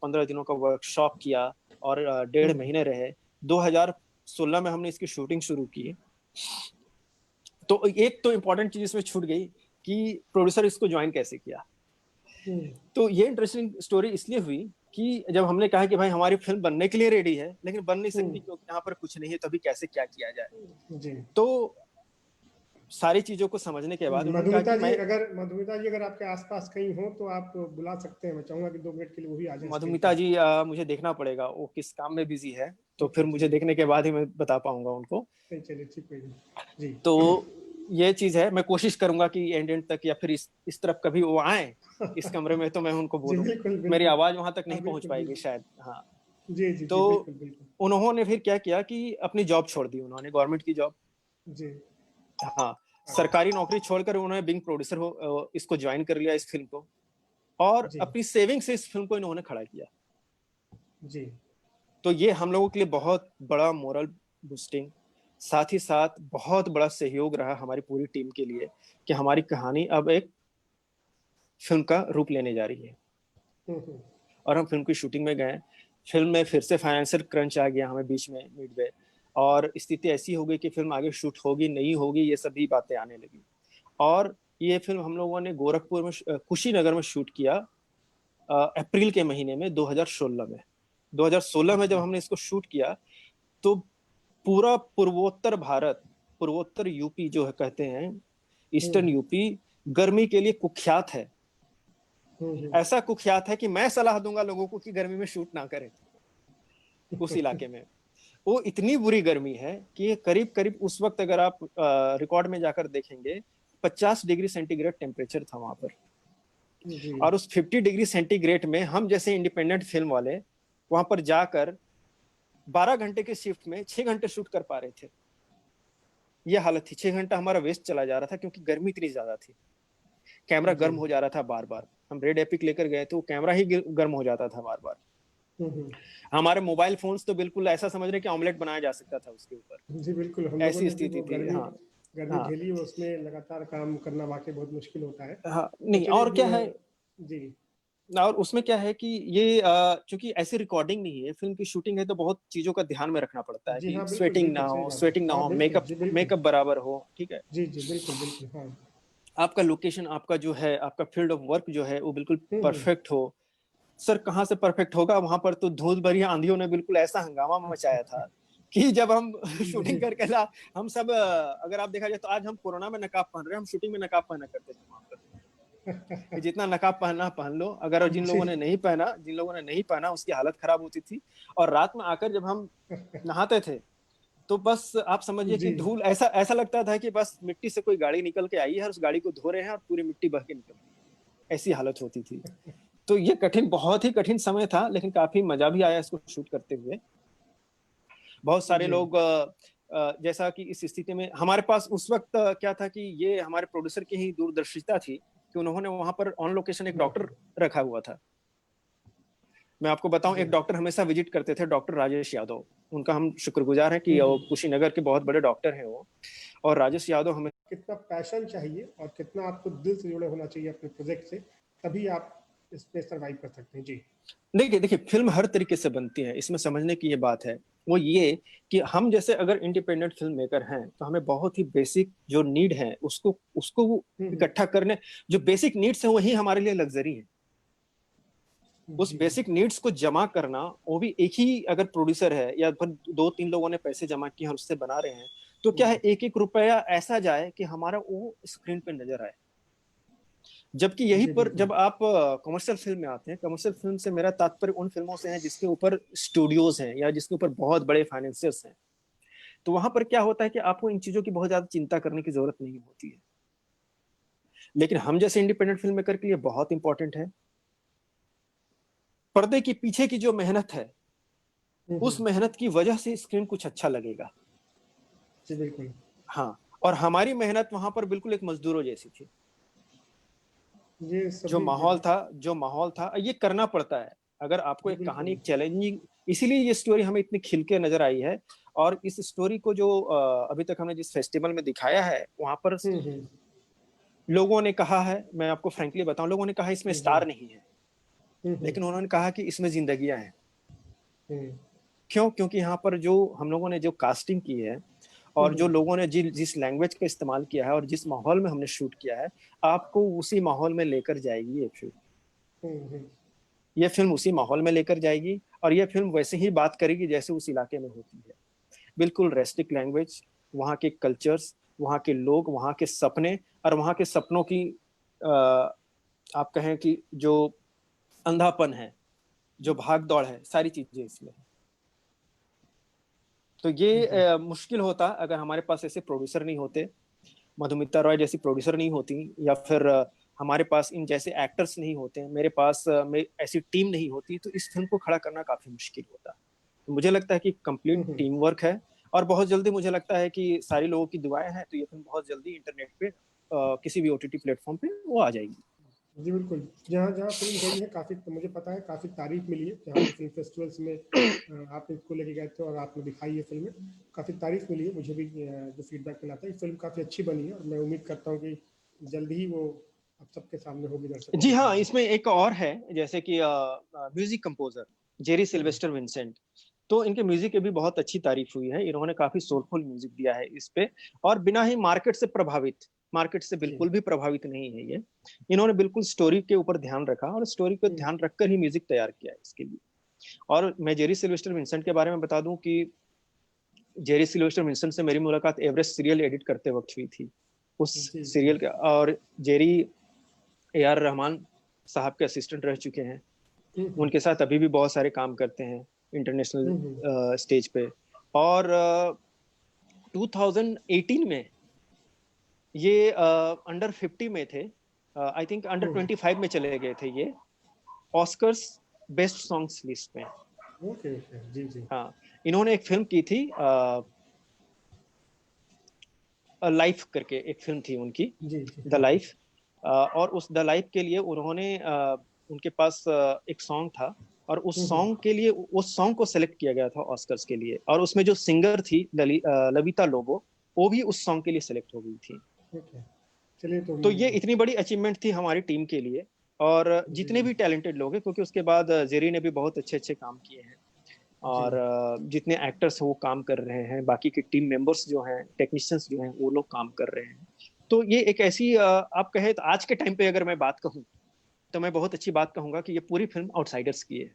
15 दिनों का वर्कशॉप किया, और 1.5 महीने रहे। 2016 में हमने इसकी शूटिंग शुरू की। तो एक तो इम्पोर्टेंट चीज इसमें छूट गई कि प्रोड्यूसर इसको ज्वाइन कैसे किया। हम्म तो ये इंटरेस्टिंग स्टोरी इसलिए हुई कि जब हमने कहा कि भाई हमारी फिल्म बनने के लिए रेडी है, लेकिन बन नहीं सकती हम्म क्योंकि यहाँ पर कुछ नहीं है, तो अभी कैसे क्या किया जाए। जी। तो सारी चीजों को समझने के बाद उन्होंने कहा मधुमिता कि जी, मैं, अगर आपके आसपास कहीं हो तो आप बुला सकते हैं। मैं चाहूंगा कि 2 मिनट के लिए वो भी आ जाए स्क्रीन मधुमिता पे। जी, मुझे देखना पड़ेगा वो किस काम में बिजी है, तो ठीक फिर है मुझे चलिए। देखने के बाद ही मैं बता पाऊंगा उनको। नहीं चलिए, ठीक, कोई नहीं जी। तो ये चीज है, मैं कोशिश करूंगा कि एंड एंड तक, या फिर इस तरफ कभी वो आए इस कमरे में, तो मैं उनको जी बोलूं। बिल्कुल मेरी बिल्कुल। आवाज वहां तक हाँ नहीं पहुंच बिल्कुल पाएगी बिल्कुल। शायद, हाँ। जी जी तो जी बिल्कुल बिल्कुल। उन्होंने फिर क्या किया कि अपनी जॉब छोड़ दी, उन्होंने गवर्नमेंट की जॉब, जी हाँ, हाँ सरकारी नौकरी छोड़कर उन्होंने बिंग प्रोड्यूसर हो इसको ज्वाइन कर लिया, इस फिल्म को, और जी अपनी सेविंग से इस फिल्म को इन्होंने खड़ा किया। जी तो ये हम लोगों के लिए बहुत बड़ा मोरल बूस्टिंग, साथ ही साथ बहुत बड़ा सहयोग रहा हमारी पूरी टीम के लिए, कि हमारी कहानी अब एक फिल्म का रूप लेने जा रही है। हम्म। और हम फिल्म की शूटिंग में गए। फिल्म में फिर से फाइनेंशियल क्रंच आ गया हमें बीच में, मिडवे, और स्थिति ऐसी हो गई कि फिल्म आगे शूट होगी नहीं होगी, ये सभी बातें आने लगी। और ये फिल्म हम लोगों ने गोरखपुर में, कुशीनगर में शूट किया, अप्रैल के महीने में 2016 में। 2016 में जब अच्छा। हमने इसको शूट किया, तो पूरा पूर्वोत्तर भारत, पूर्वोत्तर यूपी जो है कहते हैं, ईस्टर्न हम्म यूपी, गर्मी के लिए कुख्यात है। हम्म ऐसा कुख्यात है कि मैं सलाह दूंगा लोगों को कि गर्मी में शूट ना करें उस इलाके में। वो इतनी बुरी गर्मी है कि करीब करीब उस वक्त, अगर आप रिकॉर्ड में जाकर देखेंगे, 50 डिग्री सेंटीग्रेड टेम्परेचर था वहां पर। जी और उस 50 डिग्री सेंटीग्रेड में हम जैसे इंडिपेंडेंट फिल्म वाले वहां पर जाकर 12 घंटे के शिफ्ट में 6 घंटे शूट कर पा रहे थे। ये हालत थी, 6 घंटा हमारा वेस्ट चला जा रहा था, क्योंकि गर्मी इतनी ज्यादा थी। कैमरा जी गर्म हो जा रहा था बार बार। हम रेड एपिक लेकर गए तो कैमरा ही गर्म हो जाता था बार बार। हम्म। हमारे मोबाइल फोन्स तो बिल्कुल ऐसा समझ रहे कि ऑमलेट बनाया जा सकता था उसके ऊपर, जी बिल्कुल, हम लोगों ऐसी ने भी स्थिति वो थी, गर्मी हाँ। गर्मी हाँ झेली, उसमें लगातार काम करना वाकई बहुत मुश्किल होता है। हाँ, तो नहीं, चलिए और क्या है, जी और उसमें क्या है कि ये चूंकि ऐसी रिकॉर्डिंग नहीं है, फिल्म की शूटिंग है, तो बहुत चीजों का ध्यान में रखना पड़ता है जी कि हाँ बिल्कुल स्वेटिंग ना बिल्कुल, सही हो, बात है। स्वेटिंग ना हाँ हो, बिल्कुल मेकअप जी बिल्कुल। मेकअप बराबर हो, ठीक है। जी जी बिल्कुल बिल्कुल हाँ। आपका लोकेशन, आपका जो है, आपका फील्ड ऑफ वर्क जो है, वो बिल्कुल हम्म। परफेक्ट हो। सर कहाँ से परफेक्ट होगा, वहां पर तो धूल भरी आंधियों ने बिल्कुल ऐसा हंगामा मचाया था कि जब हम शूटिंग जी करके ला, हम सब अगर आप देखा जाए तो आज हम कोरोना में नकाब पहन रहे हैं, हम शूटिंग में नकाब पहना करते थे वहां पर, कि जितना नकाब पहनना पहन लो। अगर जी जिन लोगों ने नहीं पहना, उसकी हालत खराब होती थी। और रात में आकर जब हम नहाते थे, तो बस आप समझिए कि जी धूल, ऐसा ऐसा लगता था कि बस मिट्टी से कोई गाड़ी निकल के आई है और उस गाड़ी को धो रहे हैं और पूरी मिट्टी बह के निकल रही है, ऐसी हालत होती थी। तो ये कठिन, बहुत ही कठिन समय था, लेकिन काफी मजा भी आया इसको शूट करते हुए। बहुत सारे जी लोग जैसा कि इस स्थिति में हमारे पास उस वक्त क्या था कि ये हमारे प्रोड्यूसर की ही दूरदर्शिता थी कि उन्होंने वहां पर ऑन लोकेशन एक डॉक्टर रखा हुआ था। मैं आपको बताऊं, जी एक डॉक्टर हमेशा विजिट करते थे, डॉक्टर राजेश यादव। उनका हम शुक्रगुजार हैं कि वो हम्म। कुशीनगर के बहुत बड़े डॉक्टर हैं वो। और राजेश यादव हमें कितना पैशन चाहिए और कितना आपको दिल से जुड़े होना चाहिए अपने प्रोजेक्ट से, तभी आप इसमें सर्वाइव कर सकते हैं। जी देखिए देखिए, फिल्म हर तरीके से बनती है, इसमें समझने की ये बात है, वो ये कि हम जैसे अगर इंडिपेंडेंट फिल्म मेकर हैं तो हमें बहुत ही बेसिक जो नीड है उसको उसको हम्म। इकट्ठा करने, जो बेसिक नीड्स है वही हमारे लिए लग्जरी है। उस जी बेसिक नीड्स को जमा करना, वो भी एक ही अगर प्रोड्यूसर है या फिर दो तीन लोगों ने पैसे जमा किए और उससे बना रहे हैं, तो क्या है, एक एक रुपया ऐसा जाए कि हमारा वो स्क्रीन पे नजर आए। जबकि यही जी पर बिल्कुल। जब आप कमर्शियल फिल्म में आते हैं, कमर्शियल फिल्म से मेरा तात्पर्य उन फिल्मों से है जिसके ऊपर स्टूडियोज हैं या जिसके ऊपर बहुत बड़े फाइनेंसियर्स हैं। तो वहां पर क्या होता है कि आपको इन चीजों की बहुत ज्यादा चिंता करने की जरूरत नहीं होती है। लेकिन हम जैसे इंडिपेंडेंट फिल्म मेकर के लिए बहुत इंपॉर्टेंट है, पर्दे के पीछे की जो मेहनत है, उस हम्म। मेहनत की वजह से स्क्रीन कुछ अच्छा लगेगा। जी बिल्कुल। हाँ, और हमारी मेहनत वहां पर बिल्कुल एक मजदूरों जैसी थी। ये सभी जो माहौल था, ये करना पड़ता है अगर आपको जी एक कहानी, बिल्कुल। एक चैलेंजिंग। इसीलिए ये स्टोरी हमें इतनी खिल के नजर आई है। और इस स्टोरी को जो अभी तक हमने जिस फेस्टिवल में दिखाया है, वहां पर हम्म। लोगों ने कहा है, मैं आपको फ्रेंकली बताऊं, लोगों ने कहा इसमें जी स्टार नहीं है, हम्म। लेकिन उन्होंने कहा कि इसमें जिंदगियां हैं। हम्म। क्यों? क्योंकि यहाँ पर जो हम लोगों ने जो कास्टिंग की है और जो हम्म। लोगों ने जिस लैंग्वेज का इस्तेमाल किया है और जिस माहौल में हमने शूट किया है, आपको उसी माहौल में लेकर जाएगी ये फिल्म। हम्म। ये फिल्म उसी माहौल में लेकर जाएगी और ये फिल्म वैसे ही बात करेगी जैसे उस इलाके में होती है। बिल्कुल रेस्टिक लैंग्वेज, वहाँ के कल्चर्स, वहाँ के लोग, वहाँ के सपने, और वहाँ के सपनों की आप कहें कि जो अंधापन है, जो भाग दौड़ है, सारी चीजें इसमें है। तो ये जी मुश्किल होता अगर हमारे पास ऐसे प्रोड्यूसर नहीं होते, मधुमिता रॉय जैसी प्रोड्यूसर नहीं होती, या फिर हमारे पास इन जैसे एक्टर्स नहीं होते, मेरे पास ऐसी टीम नहीं होती, तो इस फिल्म को खड़ा करना काफी मुश्किल होता। तो मुझे लगता है कि कंप्लीट हम्म। टीम वर्क है। और बहुत जल्दी मुझे लगता है कि सारी लोगों की दुआएं हैं तो ये फिल्म बहुत जल्दी इंटरनेट पे किसी भी ओटीटी प्लेटफॉर्म पे वो आ जाएगी। जी बिल्कुल। जहाँ जहाँ फिल्म गई है काफ़ी, तो मुझे पता है काफ़ी तारीफ मिली है। जहाँ भी फिल्म फेस्टिवल्स में आप इसको लेके गए थे और आपने दिखाई है फिल्म, काफ़ी तारीफ मिली है। मुझे भी जो फीडबैक मिला था, ये फिल्म काफ़ी अच्छी बनी है और मैं उम्मीद करता हूँ कि जल्द ही वो आप सबके सामने होगी दर्शकों जी के हाँ, सामने। इसमें एक और है, जैसे कि म्यूजिक कंपोजर जेरी हम्म। Sylvester Vincent. तो इनके म्यूजिक की भी बहुत अच्छी तारीफ हुई है, इन्होंने काफी सोलफुल म्यूजिक दिया है इस पे। और बिना ही मार्केट से जी। बिल्कुल भी प्रभावित नहीं है ये। इन्होंने बिल्कुल स्टोरी के ऊपर ध्यान रखा और स्टोरी को हम्म। ध्यान रखकर ही म्यूजिक तैयार किया है इसके लिए। और मैं जेरी सिल्वेस्टर विंसेंट के बारे में बता दूं कि जेरी सिल्वेस्टर विंसेंट से मेरी मुलाकात एवरेस्ट सीरियल एडिट करते वक्त हुई थी। उस जी जी। सीरियल के, और जेरी ए आर रहमान साहब के असिस्टेंट रह चुके हैं। हम्म। उनके साथ अभी भी बहुत सारे काम करते हैं हम्म। इंटरनेशनल स्टेज पे। और 2018 में ये अंडर 50 में थे, आई थिंक अंडर हम्म। 25 में चले गए थे ये ऑस्कर्स बेस्ट सॉन्ग्स लिस्ट में। Okay okay. जी जी। हाँ, इन्होंने एक फिल्म की थी, लाइफ करके एक फिल्म थी उनकी, जी जी। The life. और उस द लाइफ के लिए उन्होंने उनके पास एक सॉन्ग था, और उस हम्म। सॉन्ग के लिए उस सॉन्ग को सेलेक्ट किया गया था ऑस्कर्स के लिए, और उसमें जो सिंगर थी लविता लोबो, वो भी उस सॉन्ग के लिए सेलेक्ट हो गई थी। ओके। चलिए तो तो ये इतनी बड़ी अचीवमेंट थी हमारी टीम के लिए। और जितने जी भी टैलेंटेड लोग हैं, क्योंकि उसके बाद जेरी ने भी बहुत अच्छे अच्छे काम किए हैं, जी। और जितने एक्टर्स हैं वो काम कर रहे हैं, बाकी के टीम मेंबर्स जो हैं, टेक्नीशियंस जो हैं, वो लोग काम कर रहे हैं। तो ये एक ऐसी आप कहें तो आज के टाइम पे अगर मैं बात कहूँ तो मैं बहुत अच्छी बात कहूंगा कि ये पूरी फिल्म आउटसाइडर्स की है।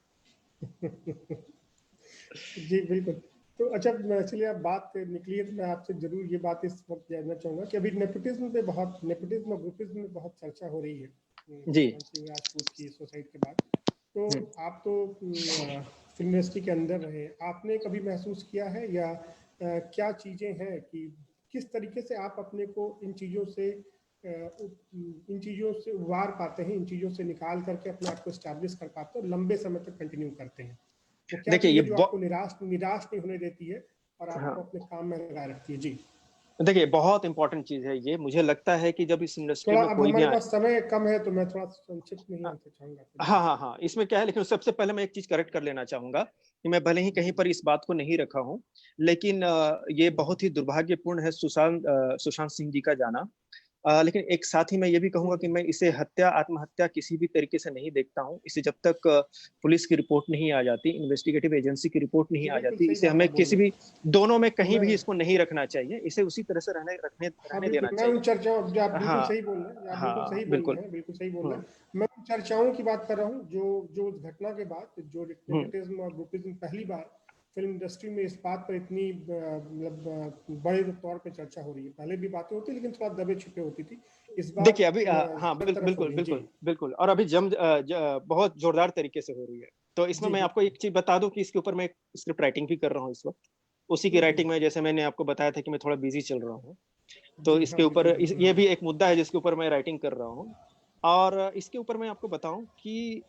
जी बिल्कुल। तो अच्छा, चलिए आप बात निकली है तो मैं आपसे जरूर ये बात इस वक्त जानना चाहूँगा कि अभी नेपोटिज्म और ग्रुपिज्म में बहुत चर्चा हो रही है जी। सुशांत सिंह राजपूत की सुसाइड के बाद। तो हम्म। आप तो फिल्म इंडस्ट्री के अंदर रहे, आपने कभी महसूस किया है या क्या चीज़ें हैं कि किस तरीके से आप अपने को इन चीज़ों से इन चीज़ों से उबार पाते हैं, इन चीज़ों से निकाल करके अपने आप को स्टैब्लिश कर पाते हैं और लंबे समय तक कंटिन्यू करते हैं। वो क्या देखिए चीज़ ये है जो आपको निराश नहीं होने देती है और आपको हाँ अपने काम में लगाए रखती है? जी। देखिए बहुत इंपॉर्टेंट चीज है ये। मुझे लगता है कि जब इस इंडस्ट्री थोड़ा में अब कोई भी हमारे पास समय कम है तो मैं थोड़ा संक्षिप्त में ही आंसर चाहूँगा आपको। जी। हाँ हाँ हाँ, इसमें क्या है, लेकिन सबसे पहले मैं एक चीज करेक्ट कर लेना चाहूंगा कि मैं भले ही कहीं पर इस बात को नहीं रखा हूं, लेकिन ये बहुत ही दुर्भाग्यपूर्ण है सुशांत सिंह जी का जाना। लेकिन एक साथ ही मैं ये भी कहूंगा कि मैं इसे हत्या आत्महत्या किसी भी तरीके से नहीं देखता हूं। इसे जब तक पुलिस की रिपोर्ट नहीं आ जाती, इन्वेस्टिगेटिव एजेंसी की रिपोर्ट नहीं जी, आ बिल्कुल जाती, सही इसे बात हमें आप बोल किसी रहे भी हैं। दोनों में तो कहीं मैं भी इसको नहीं रखना चाहिए। इसे उसी तरह से हाँ, रहने बिल्कुल, देना मैं उन चाहिए। चर्चाओं जो आप बिल्कुल हाँ सही बोल रहे हैं, आप बिल्कुल हाँ सही बोल बिल्कुल। रहे हैं, बिल्कुल सही बोल रहे हम्म हैं। मैं उन चर्चाओं की बात कर रहा हूँ जो उस घटना के बाद जो हम्म नेपोटिज्म और ग्रुपिज्म पहली बार फ़िल्म इंडस्ट्री में इस बात पर इतनी मतलब बड़े तौर पे चर्चा हो रही है। पहले भी बातें होती लेकिन थोड़ा दबे-छिपे होती थी। इस बार देखिए अभी हाँ बरतरफ हो बिल्कुल गई। जी। बिल्कुल बिल्कुल, और अभी बहुत जोरदार तरीके से हो रही है। तो इसमें जी, मैं आपको बिल्कुल। एक चीज बता दूं कि इसके ऊपर मैं स्क्रिप्ट राइटिंग भी कर रहा हूँ इस वक्त। उसी की हुँ। राइटिंग में, जैसे मैंने आपको बताया था कि मैं थोड़ा बिजी चल रहा हूँ, तो जी, इसके हाँ, ऊपर बिल्कुल, बिल्कुल, ये हाँ। भी एक मुद्दा है जिसके ऊपर मैं राइटिंग कर रहा हूँ। और इसके ऊपर मैं आपको बताऊं कि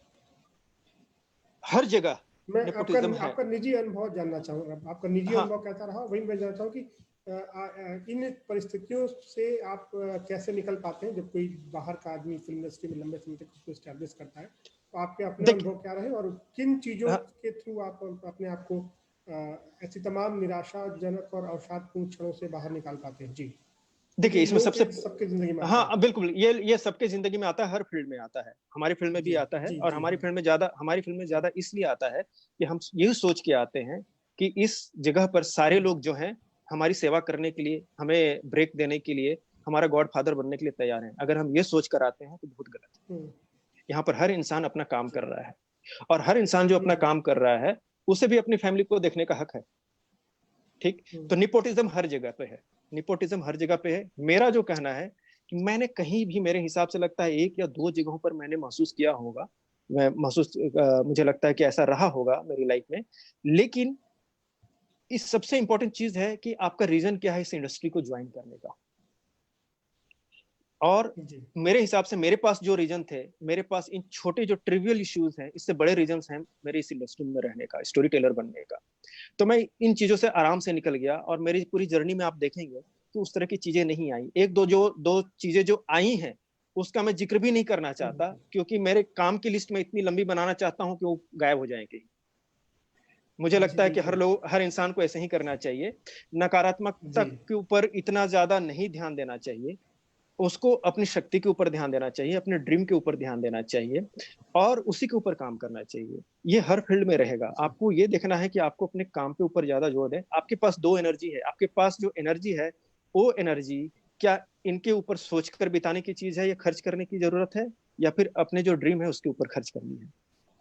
हर जगह मैं आपका नेपोटिज्म है। आपका निजी अनुभव जानना चाहूँगा। आपका निजी हाँ अनुभव कैसा रहा? वही मैं जानना चाहूँ कि इन परिस्थितियों से आप कैसे निकल पाते हैं जब कोई बाहर का आदमी फ़िल्म इंडस्ट्री में लंबे समय तक उसको एस्टैब्लिश करता है? तो आपके अपने देखिए अनुभव क्या रहे और किन चीज़ों के थ्रू आप अपने आप को ऐसी तमाम निराशाजनक और अवसादपूर्ण क्षणों से बाहर निकाल पाते हैं? जी। क्योंकि देखिए इसमें लोगों सबसे के सबके ज़िंदगी में आता है। हाँ बिल्कुल, ये सबके जिंदगी में आता है, हर फील्ड में आता है, हमारी फील्ड में भी जी, आता है। जी, और जी, हाँ। हमारी फील्ड में ज्यादा इसलिए आता है कि हम यही सोच के आते हैं कि इस जगह पर सारे हुँ, लोग जो हैं हमारी सेवा करने के लिए, हमें ब्रेक देने के लिए, हमारा गॉड फादर बनने के लिए तैयार हैं। अगर हम ये सोच कर आते हैं तो बहुत गलत है। हुँ, यहाँ पर हर इंसान अपना काम जी। कर रहा है, और हर इंसान जो हुँ, अपना हुँ, काम कर रहा है उसे भी अपनी फैमिली को देखने का हक है। ठीक। हुँ। तो निपोटिज्म हर जगह पे है, निपोटिज्म हर जगह पे है। मेरा जो कहना है कि मैंने कहीं भी, मेरे हिसाब से लगता है एक या दो जगहों पर मैंने महसूस किया होगा, मुझे लगता है कि ऐसा रहा होगा मेरी लाइफ में। लेकिन इस सबसे इंपॉर्टेंट चीज है कि आपका रीजन क्या है इस इंडस्ट्री को ज्वाइन करने का। और जी। मेरे हिसाब से मेरे पास जो रीजन थे, मेरे पास इन छोटे जो ट्रिवियल इश्यूज हैं, इससे बड़े रीजन हैं मेरे इस इंडस्ट्री में रहने का, स्टोरी टेलर बनने का। तो मैं इन चीजों से आराम से निकल गया, और मेरी पूरी जर्नी में आप देखेंगे कि उस तरह की चीजें नहीं आई। एक दो चीजें जो आई हैं उसका मैं जिक्र भी नहीं करना हुँ, चाहता, हुँ। क्योंकि मेरे काम की लिस्ट में इतनी लंबी बनाना चाहता हूं कि वो गायब हो जाएंगे। मुझे जी, लगता है कि बिल्कुल। हर इंसान को ऐसे ही करना चाहिए। नकारात्मकता जी, के ऊपर इतना ज्यादा नहीं ध्यान देना चाहिए, उसको अपनी शक्ति के ऊपर ध्यान देना चाहिए, अपने ड्रीम के ऊपर ध्यान देना चाहिए, और उसी के ऊपर काम करना चाहिए। ये हर फील्ड में रहेगा। जी। आपको ये देखना है कि आपको अपने काम पे ऊपर ज्यादा जोर दें। आपके पास दो एनर्जी है, आपके पास जो एनर्जी है वो एनर्जी क्या इनके ऊपर सोचकर बिताने की चीज है, या खर्च करने की जरूरत है, या फिर अपने जो ड्रीम है उसके ऊपर खर्च करनी है।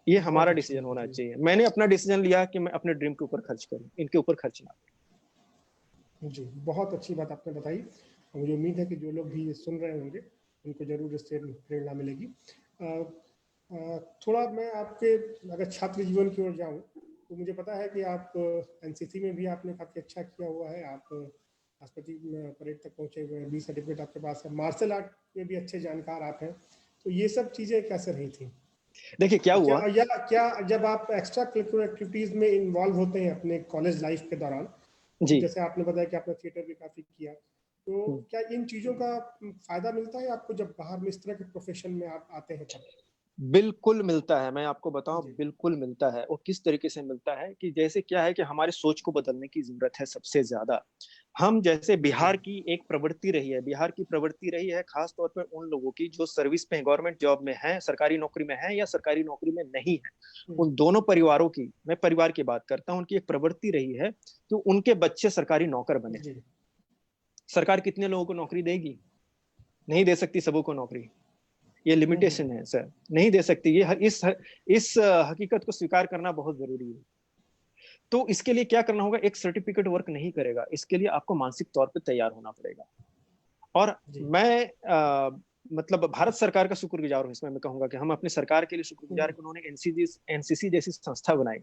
ये बहुत हमारा अच्छी डिसीजन बात होना है। चाहिए। मैंने अपना डिसीजन लिया कि मैं अपने ड्रीम के ऊपर खर्च करूं, इनके ऊपर खर्च ना जी, बहुत अच्छी बात आपने बताई। मुझे उम्मीद है कि जो लोग भी ये सुन रहे होंगे, उनको ज़रूर इससे प्रेरणा मिलेगी। अ थोड़ा मैं आपके अगर छात्र जीवन की ओर जाऊँ, तो मुझे पता है कि आप एनसीसी में भी आपने काफ़ी अच्छा किया हुआ है। आप राष्ट्रपति परेड तक पहुँचे हुए हैं, 20 सर्टिफ़िकेट आपके पास है। मार्शल आर्ट के भी अच्छे जानकार आप हैं। तो ये सब चीज़ें कैसे रही थी? देखिए क्या क्या हुआ। या क्या जब आप एक्स्ट्रा करिकुलर एक्टिविटीज़ में इन्वॉल्व होते हैं अपने कॉलेज लाइफ के दौरान, तो जी। जैसे आपने बताया कि आपने थिएटर भी काफ़ी किया, तो क्या इन चीज़ों का फ़ायदा मिलता है आपको जब बाहर में इस तरह के प्रोफ़ेशन में आप आते हैं तब? बिल्कुल मिलता है, मैं आपको बताऊं, जी। बिल्कुल मिलता है। वो किस तरीके से मिलता है कि जैसे क्या है कि हमारे सोच को बदलने की जरूरत है सबसे ज्यादा। हम जैसे जी। बिहार की एक प्रवृत्ति रही है, बिहार की प्रवृत्ति रही है खास तौर पर उन लोगों की जो सर्विस में, गवर्नमेंट जॉब में है, सरकारी नौकरी में है, या सरकारी नौकरी में नहीं है। हुँ, उन दोनों परिवारों की, मैं परिवार की बात करता हूं, उनकी एक प्रवृत्ति रही है कि उनके बच्चे सरकारी नौकर बने। जी। सरकार कितने लोगों को नौकरी देगी? नहीं दे सकती सबों को नौकरी। ये हुँ, हुँ। लिमिटेशन है सर, नहीं दे सकती। इस हकीकत को स्वीकार करना बहुत जरूरी है। तो इसके लिए क्या करना होगा, एक सर्टिफिकेट वर्क नहीं करेगा, इसके लिए आपको मानसिक तौर पे तैयार होना पड़ेगा। और जी। मैं मतलब भारत सरकार का शुक्रगुजार हूं, इसमें मैं कहूंगा कि हम अपनी सरकार के लिए हुँ, शुक्रगुजार हुँ। हैं कि उन्होंने एनसीसी जैसी संस्था बनाई।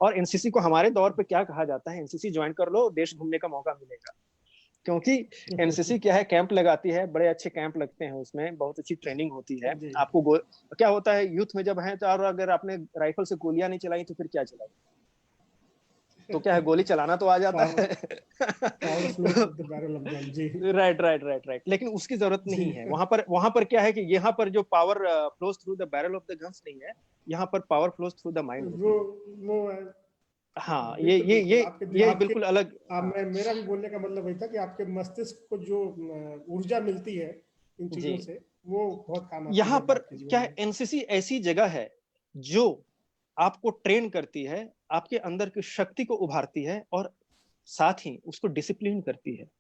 और एनसीसी को हमारे दौर पे क्या कहा जाता है, एनसीसी ज्वाइन कर लो, देश घूमने का मौका मिलेगा। क्योंकि एनसीसी क्या है, कैंप लगाती है, बड़े अच्छे कैंप लगते हैं, उसमें बहुत अच्छी ट्रेनिंग होती है। आपको क्या होता है यूथ में जब है तो, और अगर आपने राइफल से गोलियां नहीं चलाई तो फिर क्या चलाई, तो क्या है, गोली चलाना तो आ जाता है। राइट राइट राइट राइट, लेकिन उसकी जरूरत नहीं है वहां पर क्या है कि यहाँ पर जो power flows through the barrel of the guns नहीं है, यहाँ पर power flows through the mind. वो हाँ, ये बिल्कुल अलग। मेरा भी बोलने का मतलब वही था कि आपके मस्तिष्क को जो ऊर्जा मिलती है इन चीजों से, वो बहुत काम आती है। यहाँ पर क्या है, एनसीसी ऐसी जगह है जो आपको ट्रेन करती है, आपके अंदर की शक्ति को उभारती है और साथ ही उसको डिसिप्लिन करती है।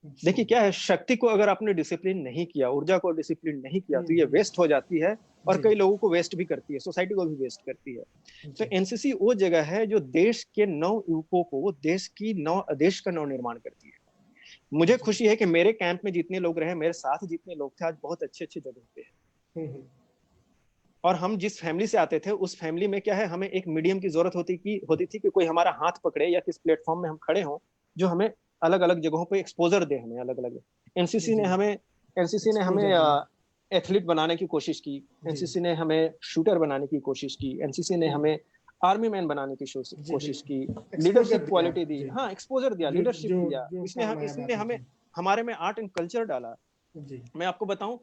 देखिए क्या है, शक्ति को अगर आपने डिसिप्लिन नहीं किया, ऊर्जा को डिसिप्लिन नहीं किया, तो ये वेस्ट हो जाती है और कई लोगों को वेस्ट भी करती है, सोसाइटी को भी वेस्ट करती है। तो एनसीसी वो जगह है जो देश के नव युवकों को देश का नव निर्माण करती है। मुझे खुशी है कि मेरे कैंप में जितने लोग रहे, मेरे साथ जितने लोग थे, आज बहुत अच्छे अच्छे जगह पे हैं। और हम जिस फैमिली से आते थे, उस फैमिली में क्या है, हमें एक मीडियम की जरूरत होती थी कि कोई हमारा हाथ पकड़े या किस प्लेटफॉर्म में हम खड़े हों जो हमें अलग अलग जगहों पे एक्सपोजर दे, हमें अलग अलग। एनसीसी ने हमें एथलीट बनाने की कोशिश की, एनसीसी ने हमें शूटर बनाने की कोशिश की, एनसीसी ने हमें आर्मी मैन बनाने की कोशिश की, लीडरशिप क्वालिटी दी, हाँ एक्सपोजर दिया, लीडरशिप दिया, इसने हमें हमारे में आर्ट एंड कल्चर डाला। मैं आपको बताऊं,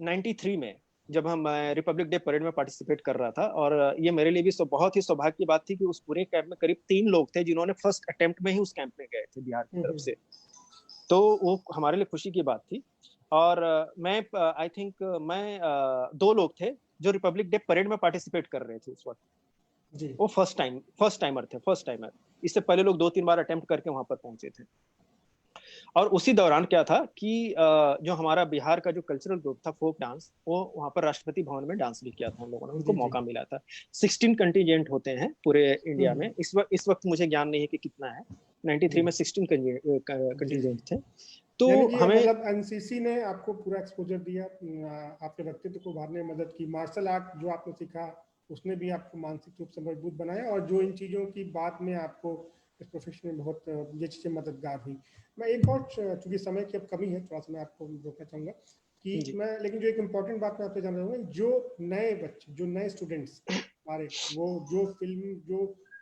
93 में जब हम रिपब्लिक डे परेड में पार्टिसिपेट कर रहा था, और ये मेरे लिए भी बहुत ही सौभाग्य की बात थी कि उस पूरे कैंप में करीब 3 लोग थे जिन्होंने फर्स्ट अटेम्प्ट में ही उस कैंप में गए थे बिहार की तरफ से, तो वो हमारे लिए खुशी की बात थी। और मैं आई थिंक मैं 2 लोग थे जो रिपब्लिक डे परेड में पार्टिसिपेट कर रहे थे उस वक्त। वो फर्स्ट टाइमर। इससे पहले लोग 2-3 बार अटेम्प्ट करके वहां पर पहुंचे थे। और उसी दौरान क्या था कि जो हमारा बिहार का जो कल्चरल ग्रुप था, फोक डांस, वो वहां पर राष्ट्रपति भवन में डांस भी किया था हम लोगों ने, उनको मौका मिला था। 16 कंटिजेंट होते हैं पूरे इंडिया में, इस वक्त मुझे ज्ञान नहीं है कि कितना है। 93 में 16 कंटिजेंट थे। तो हमें मतलब एनसीसी ने आपको पूरा एक्सपोजर दिया, आपके व्यक्तित्व को उभारने में मदद की। मार्शल आर्ट जो आपने सीखा उसने भी आपको मानसिक रूप से मजबूत बनाया, और जो इन चीज़ों की बाद में आपको इस प्रोफेशन में बहुत ये चीज़ें मददगार हुई। मैं एक और, चूंकि समय की अब कमी है, थोड़ा सा मैं आपको रोकना चाहूँगा कि मैं, लेकिन जो एक इम्पोर्टेंट बात मैं आपसे जानना चाहूँगा, जो नए बच्चे, जो नए स्टूडेंट्स हमारे, वो जो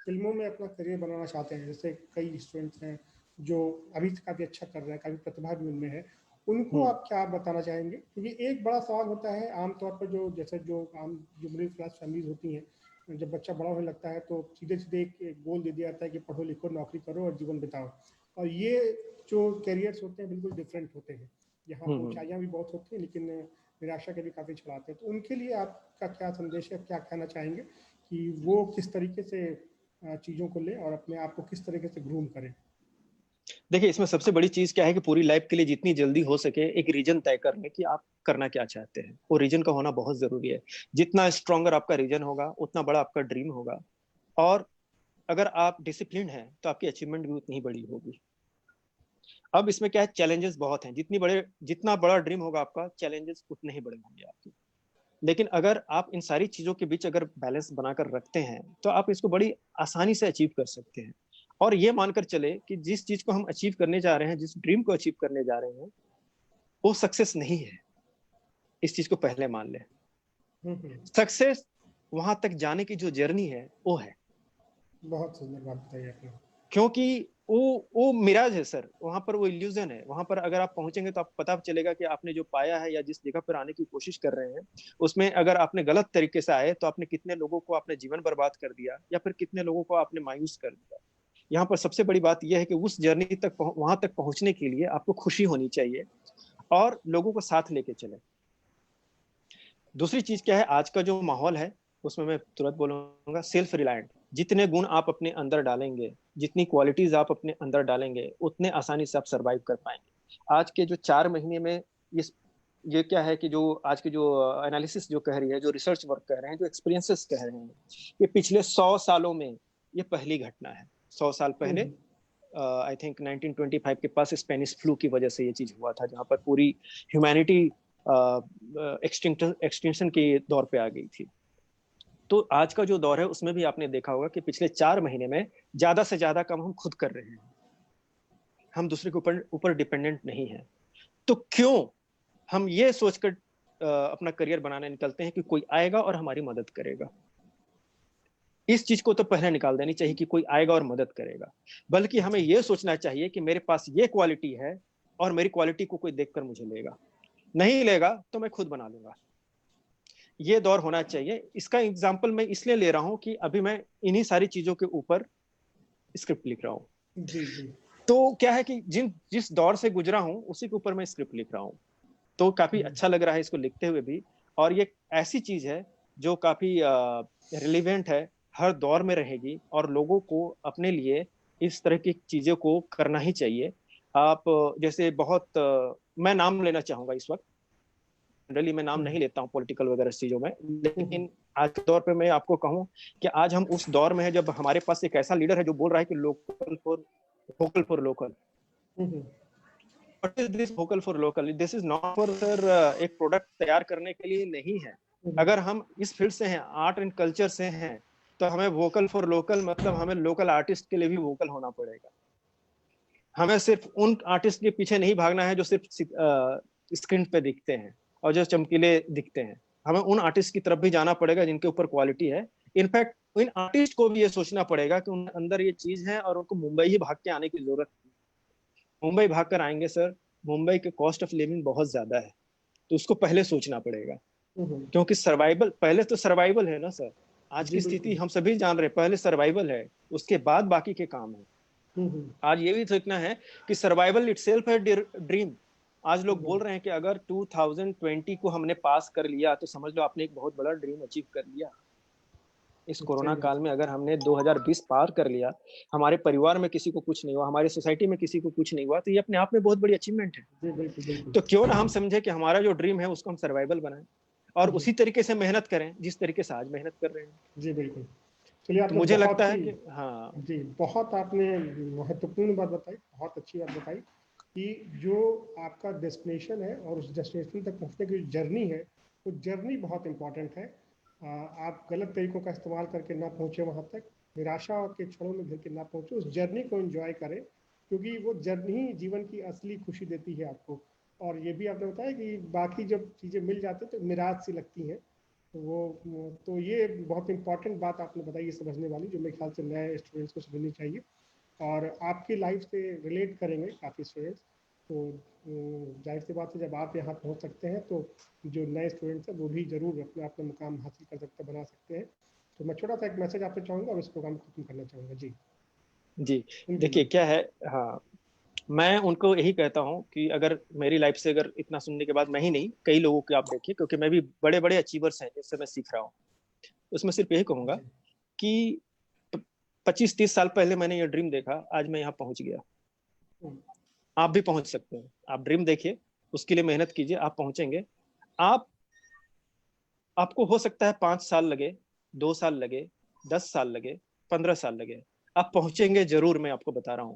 फिल्मों में अपना करियर बनाना चाहते हैं, जैसे कई स्टूडेंट्स हैं जो अभी काफ़ी अच्छा कर रहे हैं, काफ़ी प्रतिभा भी उनमें है, उनको आप क्या बताना चाहेंगे? क्योंकि एक बड़ा सवाल होता है आमतौर पर, जो मिडिल क्लास फैमिलीज होती हैं, जब बच्चा बड़ा होने लगता है तो सीधे सीधे एक गोल दे दिया जाता है कि पढ़ो लिखो, नौकरी करो और जीवन बिताओ। और ये जो कैरियर्स होते हैं बिल्कुल डिफरेंट होते हैं, यहाँ पर ऊंचाइयाँ भी बहुत होती हैं लेकिन निराशा के भी काफ़ी क्षण आते हैं। तो उनके लिए आपका क्या संदेश है, क्या कहना चाहेंगे कि वो किस तरीके से चीज़ों को लें और अपने आप को किस तरीके से ग्रूम करें? देखिए, इसमें सबसे बड़ी चीज क्या है कि पूरी लाइफ के लिए जितनी जल्दी हो सके एक रीजन तय कर लें कि आप करना क्या चाहते हैं। वो रीजन का होना बहुत जरूरी है। जितना स्ट्रॉन्गर आपका रीजन होगा, उतना बड़ा आपका ड्रीम होगा। और अगर आप डिसिप्लिन हैं तो आपकी अचीवमेंट भी उतनी ही बड़ी होगी। अब इसमें क्या है, चैलेंजेस बहुत हैं। जितना बड़ा ड्रीम होगा आपका, चैलेंजेस उतने ही बड़े होंगे आपके। लेकिन अगर आप इन सारी चीजों के बीच अगर बैलेंस बनाकर रखते हैं तो आप इसको बड़ी आसानी से अचीव कर सकते हैं। और ये मानकर चले कि जिस चीज को हम अचीव करने जा रहे हैं, जिस ड्रीम को अचीव करने जा रहे हैं, वो सक्सेस नहीं है। इस चीज को पहले मान ले। सक्सेस वहां तक जाने की जो जर्नी है वो है। बहुत सुंदर बात बताई आपने। क्योंकि वो मिराज है सर, वहां पर वो इल्यूजन है। वहां पर अगर आप पहुंचेंगे तो आपको पता चलेगा कि आपने जो पाया है या जिस जगह पर आने की कोशिश कर रहे हैं, उसमें अगर आपने गलत तरीके से आए तो आपने कितने लोगों को आपने जीवन बर्बाद कर दिया, या फिर कितने लोगों को आपने मायूस कर दिया। यहाँ पर सबसे बड़ी बात यह है कि उस जर्नी तक वहां तक पहुंचने के लिए आपको खुशी होनी चाहिए और लोगों को साथ लेके चले। दूसरी चीज क्या है, आज का जो माहौल है उसमें मैं तुरंत बोलूंगा, सेल्फ रिलायंट। जितने गुण आप अपने अंदर डालेंगे, जितनी क्वालिटीज आप अपने अंदर डालेंगे, उतने आसानी से आप सर्वाइव कर पाएंगे। आज के जो 4 महीने में ये क्या है कि जो आज की जो एनालिसिस जो कह रही है, जो रिसर्च वर्क कह रहे हैं, जो एक्सपीरियंसेस कह रहे हैं, ये पिछले 100 सालों में ये पहली घटना है। 100 साल पहले आई थिंक 1925 के पास स्पेनिश फ्लू की वजह से ये चीज हुआ था, जहां पर पूरी ह्यूमैनिटी एक्सटिंक्शन के दौर पे आ गई थी। तो आज का जो दौर है उसमें भी आपने देखा होगा कि पिछले 4 महीने में ज्यादा से ज्यादा काम हम खुद कर रहे हैं, हम दूसरे के ऊपर डिपेंडेंट नहीं है। तो क्यों हम ये सोचकर अपना करियर बनाने निकलते हैं कि कोई आएगा और हमारी मदद करेगा। इस चीज को तो पहले निकाल देनी चाहिए कि कोई आएगा और मदद करेगा, बल्कि हमें यह सोचना चाहिए कि मेरे पास ये क्वालिटी है और मेरी क्वालिटी को कोई देखकर मुझे लेगा, नहीं लेगा तो मैं खुद बना लूंगा। ये दौर होना चाहिए। इसका एग्जाम्पल मैं इसलिए ले रहा हूं कि अभी मैं इन्हीं सारी चीजों के ऊपर स्क्रिप्ट लिख रहा हूँ। जी जी। तो क्या है कि जिस दौर से गुजरा हूं उसी के ऊपर मैं स्क्रिप्ट लिख रहा हूँ। तो काफी अच्छा लग रहा है इसको लिखते हुए भी। और ये ऐसी चीज है जो काफी रिलेवेंट है, हर दौर में रहेगी और लोगों को अपने लिए इस तरह की चीजों को करना ही चाहिए। आप जैसे मैं नाम लेना चाहूंगा इस वक्त, जनरली मैं नाम नहीं लेता हूँ पॉलिटिकल वगैरह चीजों में, लेकिन आज के दौर पे मैं आपको कहूँ कि आज हम उस दौर में है जब हमारे पास एक ऐसा लीडर है जो बोल रहा है कि vocal for local. What is this vocal for local? This is not for एक प्रोडक्ट तैयार करने के लिए नहीं है। अगर हम इस फील्ड से हैं, आर्ट एंड कल्चर से हैं, तो हमें वोकल फॉर लोकल मतलब हमें लोकल आर्टिस्ट के लिए भी वोकल होना पड़ेगा। हमें सिर्फ उन आर्टिस्ट के पीछे नहीं भागना है जो सिर्फ स्क्रीन पे दिखते हैं और जो चमकीले दिखते हैं। हमें उन आर्टिस्ट की तरफ भी जाना पड़ेगा जिनके ऊपर क्वालिटी है। इनफैक्ट इन आर्टिस्ट को भी ये सोचना पड़ेगा कि उनके अंदर ये चीज है और उनको मुंबई ही भाग के आने की जरूरत। मुंबई भाग कर आएंगे सर, मुंबई के कॉस्ट ऑफ लिविंग बहुत ज्यादा है, तो उसको पहले सोचना पड़ेगा। क्योंकि सर्वाइवल पहले तो सर्वाइवल है ना सर। आज की स्थिति हम सभी जान रहे, पहले सर्वाइवल है, उसके बाद बाकी के काम है। आज ये भी सोचना है कि सर्वाइवल इटसेल्फ है ड्रीम। आज लोग बोल रहे हैं कि अगर 2020 को हमने पास कर लिया तो समझ लो आपने एक बहुत बड़ा ड्रीम अचीव कर लिया। इस कोरोना काल में अगर हमने 2020 पार कर लिया, हमारे परिवार में किसी को कुछ नहीं हुआ, हमारी सोसाइटी में किसी को कुछ नहीं हुआ, तो ये अपने आप में बहुत बड़ी अचीवमेंट है। तो क्यों ना हम समझे कि हमारा जो ड्रीम है उसको हम सर्वाइवल बनाएं और उसी तरीके से मेहनत करें जिस तरीके से आज मेहनत कर रहे हैं। जी बिल्कुल। चलिए, आपने तो मुझे लगता है कि हाँ जी, बहुत आपने महत्वपूर्ण बात बताई, बहुत अच्छी बात बताई कि जो आपका डेस्टिनेशन है और उस डेस्टिनेशन तक पहुंचने की जर्नी है, वो जर्नी बहुत इंपॉर्टेंट है। आप गलत तरीकों का इस्तेमाल करके ना पहुंचे वहां तक, निराशा के क्षणों में घिर के ना पहुंचे, उस जर्नी को एंजॉय करें, क्योंकि वो जर्नी ही जीवन की असली खुशी देती है आपको। और ये भी आपने बताया कि बाकी जब चीज़ें मिल जाती हैं तो निराश सी लगती हैं, तो ये बहुत इंपॉर्टेंट बात आपने बताई, ये समझने वाली, जो मेरे ख्याल से नए स्टूडेंट्स को समझनी चाहिए और आपकी लाइफ से रिलेट करेंगे काफ़ी स्टूडेंट्स। तो जाहिर सी बात है, जब आप यहाँ पहुँच सकते हैं तो जो नए स्टूडेंट्स हैं वो भी ज़रूर अपने अपना मुकाम हासिल कर सकते, बना सकते हैं। तो मैं छोटा सा एक मैसेज आपसे चाहूँगा और इस प्रोग्राम को खत्म करना चाहूँगा। जी जी। देखिए क्या है, हाँ, मैं उनको यही कहता हूँ कि अगर मेरी लाइफ से अगर इतना सुनने के बाद, मैं ही नहीं कई लोगों की आप देखिए, क्योंकि मैं भी बड़े बड़े अचीवर्स हैं जिससे मैं सीख रहा हूँ, उसमें सिर्फ यही कहूंगा कि 25-30 साल पहले मैंने ये ड्रीम देखा, आज मैं यहाँ पहुंच गया। आप भी पहुंच सकते हैं। आप ड्रीम देखिए, उसके लिए मेहनत कीजिए, आप पहुंचेंगे। आपको हो सकता है 5 साल लगे, 2 साल लगे, 10 साल लगे, 15 साल लगे, आप पहुंचेंगे जरूर। मैं आपको बता रहा हूं,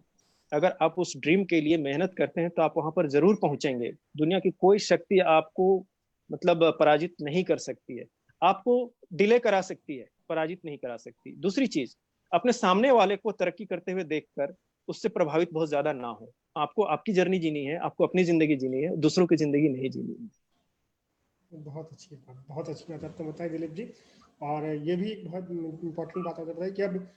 अगर आप उस ड्रीम के लिए मेहनत करते हैं तो आप वहां पर जरूर पहुंचेंगे। दुनिया की कोई शक्ति आपको मतलब पराजित नहीं कर सकती है। आपको डिले करा सकती है, पराजित नहीं करा सकती। दूसरी चीज, अपने सामने वाले को तरक्की करते हुए देखकर उससे प्रभावित बहुत ज्यादा ना हो। आपको आपकी जर्नी जीनी है, आपको अपनी जिंदगी जीनी है, दूसरों की जिंदगी नहीं जीनी है। बहुत अच्छी बात, बहुत अच्छी बात आपने बताई दिलीप जी। और ये भी एक बहुत इम्पोर्टेंट बात आपने बताई कि अब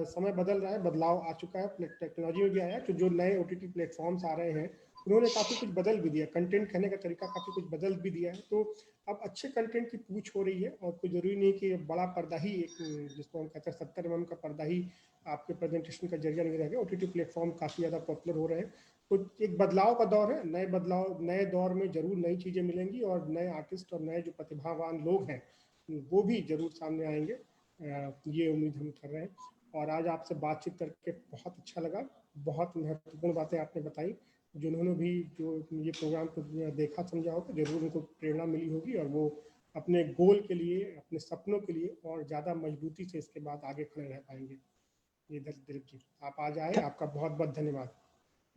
समय बदल रहा है, बदलाव आ चुका है, टेक्नोलॉजी में भी आया है। जो नए OTT प्लेटफॉर्म्स आ रहे हैं उन्होंने काफ़ी कुछ बदल भी दिया, कंटेंट कहने का तरीका काफ़ी कुछ बदल भी दिया है। तो अब अच्छे कंटेंट की पूछ हो रही है और कोई ज़रूरी नहीं कि बड़ा पर्दा ही एक, जिसको हम कहते हैं 70 mm का पर्दा ही आपके प्रेजेंटेशन का जरिया नहीं रह गया। OTT प्लेटफॉर्म काफ़ी ज़्यादा पॉपुलर हो रहे हैं। तो एक बदलाव का दौर है, नए दौर में जरूर नई चीज़ें मिलेंगी और नए आर्टिस्ट और नए जो प्रतिभावान लोग हैं वो भी जरूर सामने आएंगे, ये उम्मीद हम कर रहे हैं। और आज आपसे बातचीत करके बहुत अच्छा लगा, बहुत महत्वपूर्ण बातें आपने बताई। जिन्होंने भी जो ये प्रोग्राम को देखा समझा होगा, जरूर उनको प्रेरणा मिली होगी और वो अपने गोल के लिए, अपने सपनों के लिए और ज़्यादा मजबूती से इसके बाद आगे खड़े रह पाएंगे। ये दिलीप जी, आप आज आए, आपका बहुत बहुत धन्यवाद।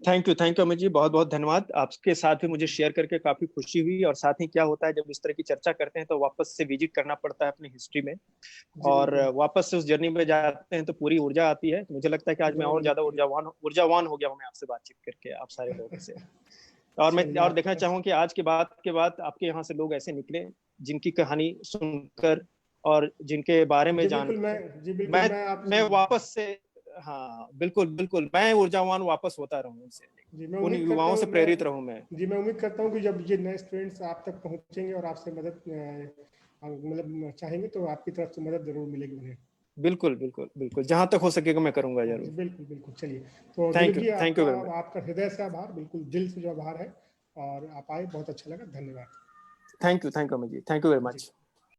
थैंक यू अमित जी, बहुत बहुत धन्यवाद। आपके साथ भी मुझे शेयर करके काफी खुशी हुई, और साथ ही क्या होता है जब इस तरह की चर्चा करते हैं तो वापस से विजिट करना पड़ता है अपनी हिस्ट्री में, और वापस से उस जर्नी में जाते हैं तो पूरी ऊर्जा आती है। मुझे लगता है कि आज मैं और ज्यादा ऊर्जावान हो गया हूँ मैं आपसे बातचीत करके, आप सारे लोगों से। और मैं और देखना चाहूँ कि आज के बाद आपके यहाँ से लोग ऐसे निकले जिनकी कहानी सुनकर और जिनके बारे में जान मैं वापस से, हाँ बिल्कुल बिल्कुल, मैं ऊर्जावान वापस होता रहूँ उनसे, उन युवाओं से प्रेरित रहूँ मैं। जी, मैं उम्मीद करता हूँ कि जब ये नए स्टूडेंट्स आप तक पहुंचेंगे और आपसे मदद मतलब चाहेंगे तो आपकी तरफ से मदद जरूर मिलेगी उन्हें। बिल्कुल बिल्कुल बिल्कुल, जहां तक हो सकेगा मैं करूंगा जरूर। बिल्कुल बिल्कुल। चलिए, तो थैंक दिलीप जी, यू आपका हृदय से आभार, बिल्कुल दिल से जो आभार है, और आप आए, बहुत अच्छा लगा, धन्यवाद। Thank you Amit ji, thank you very much.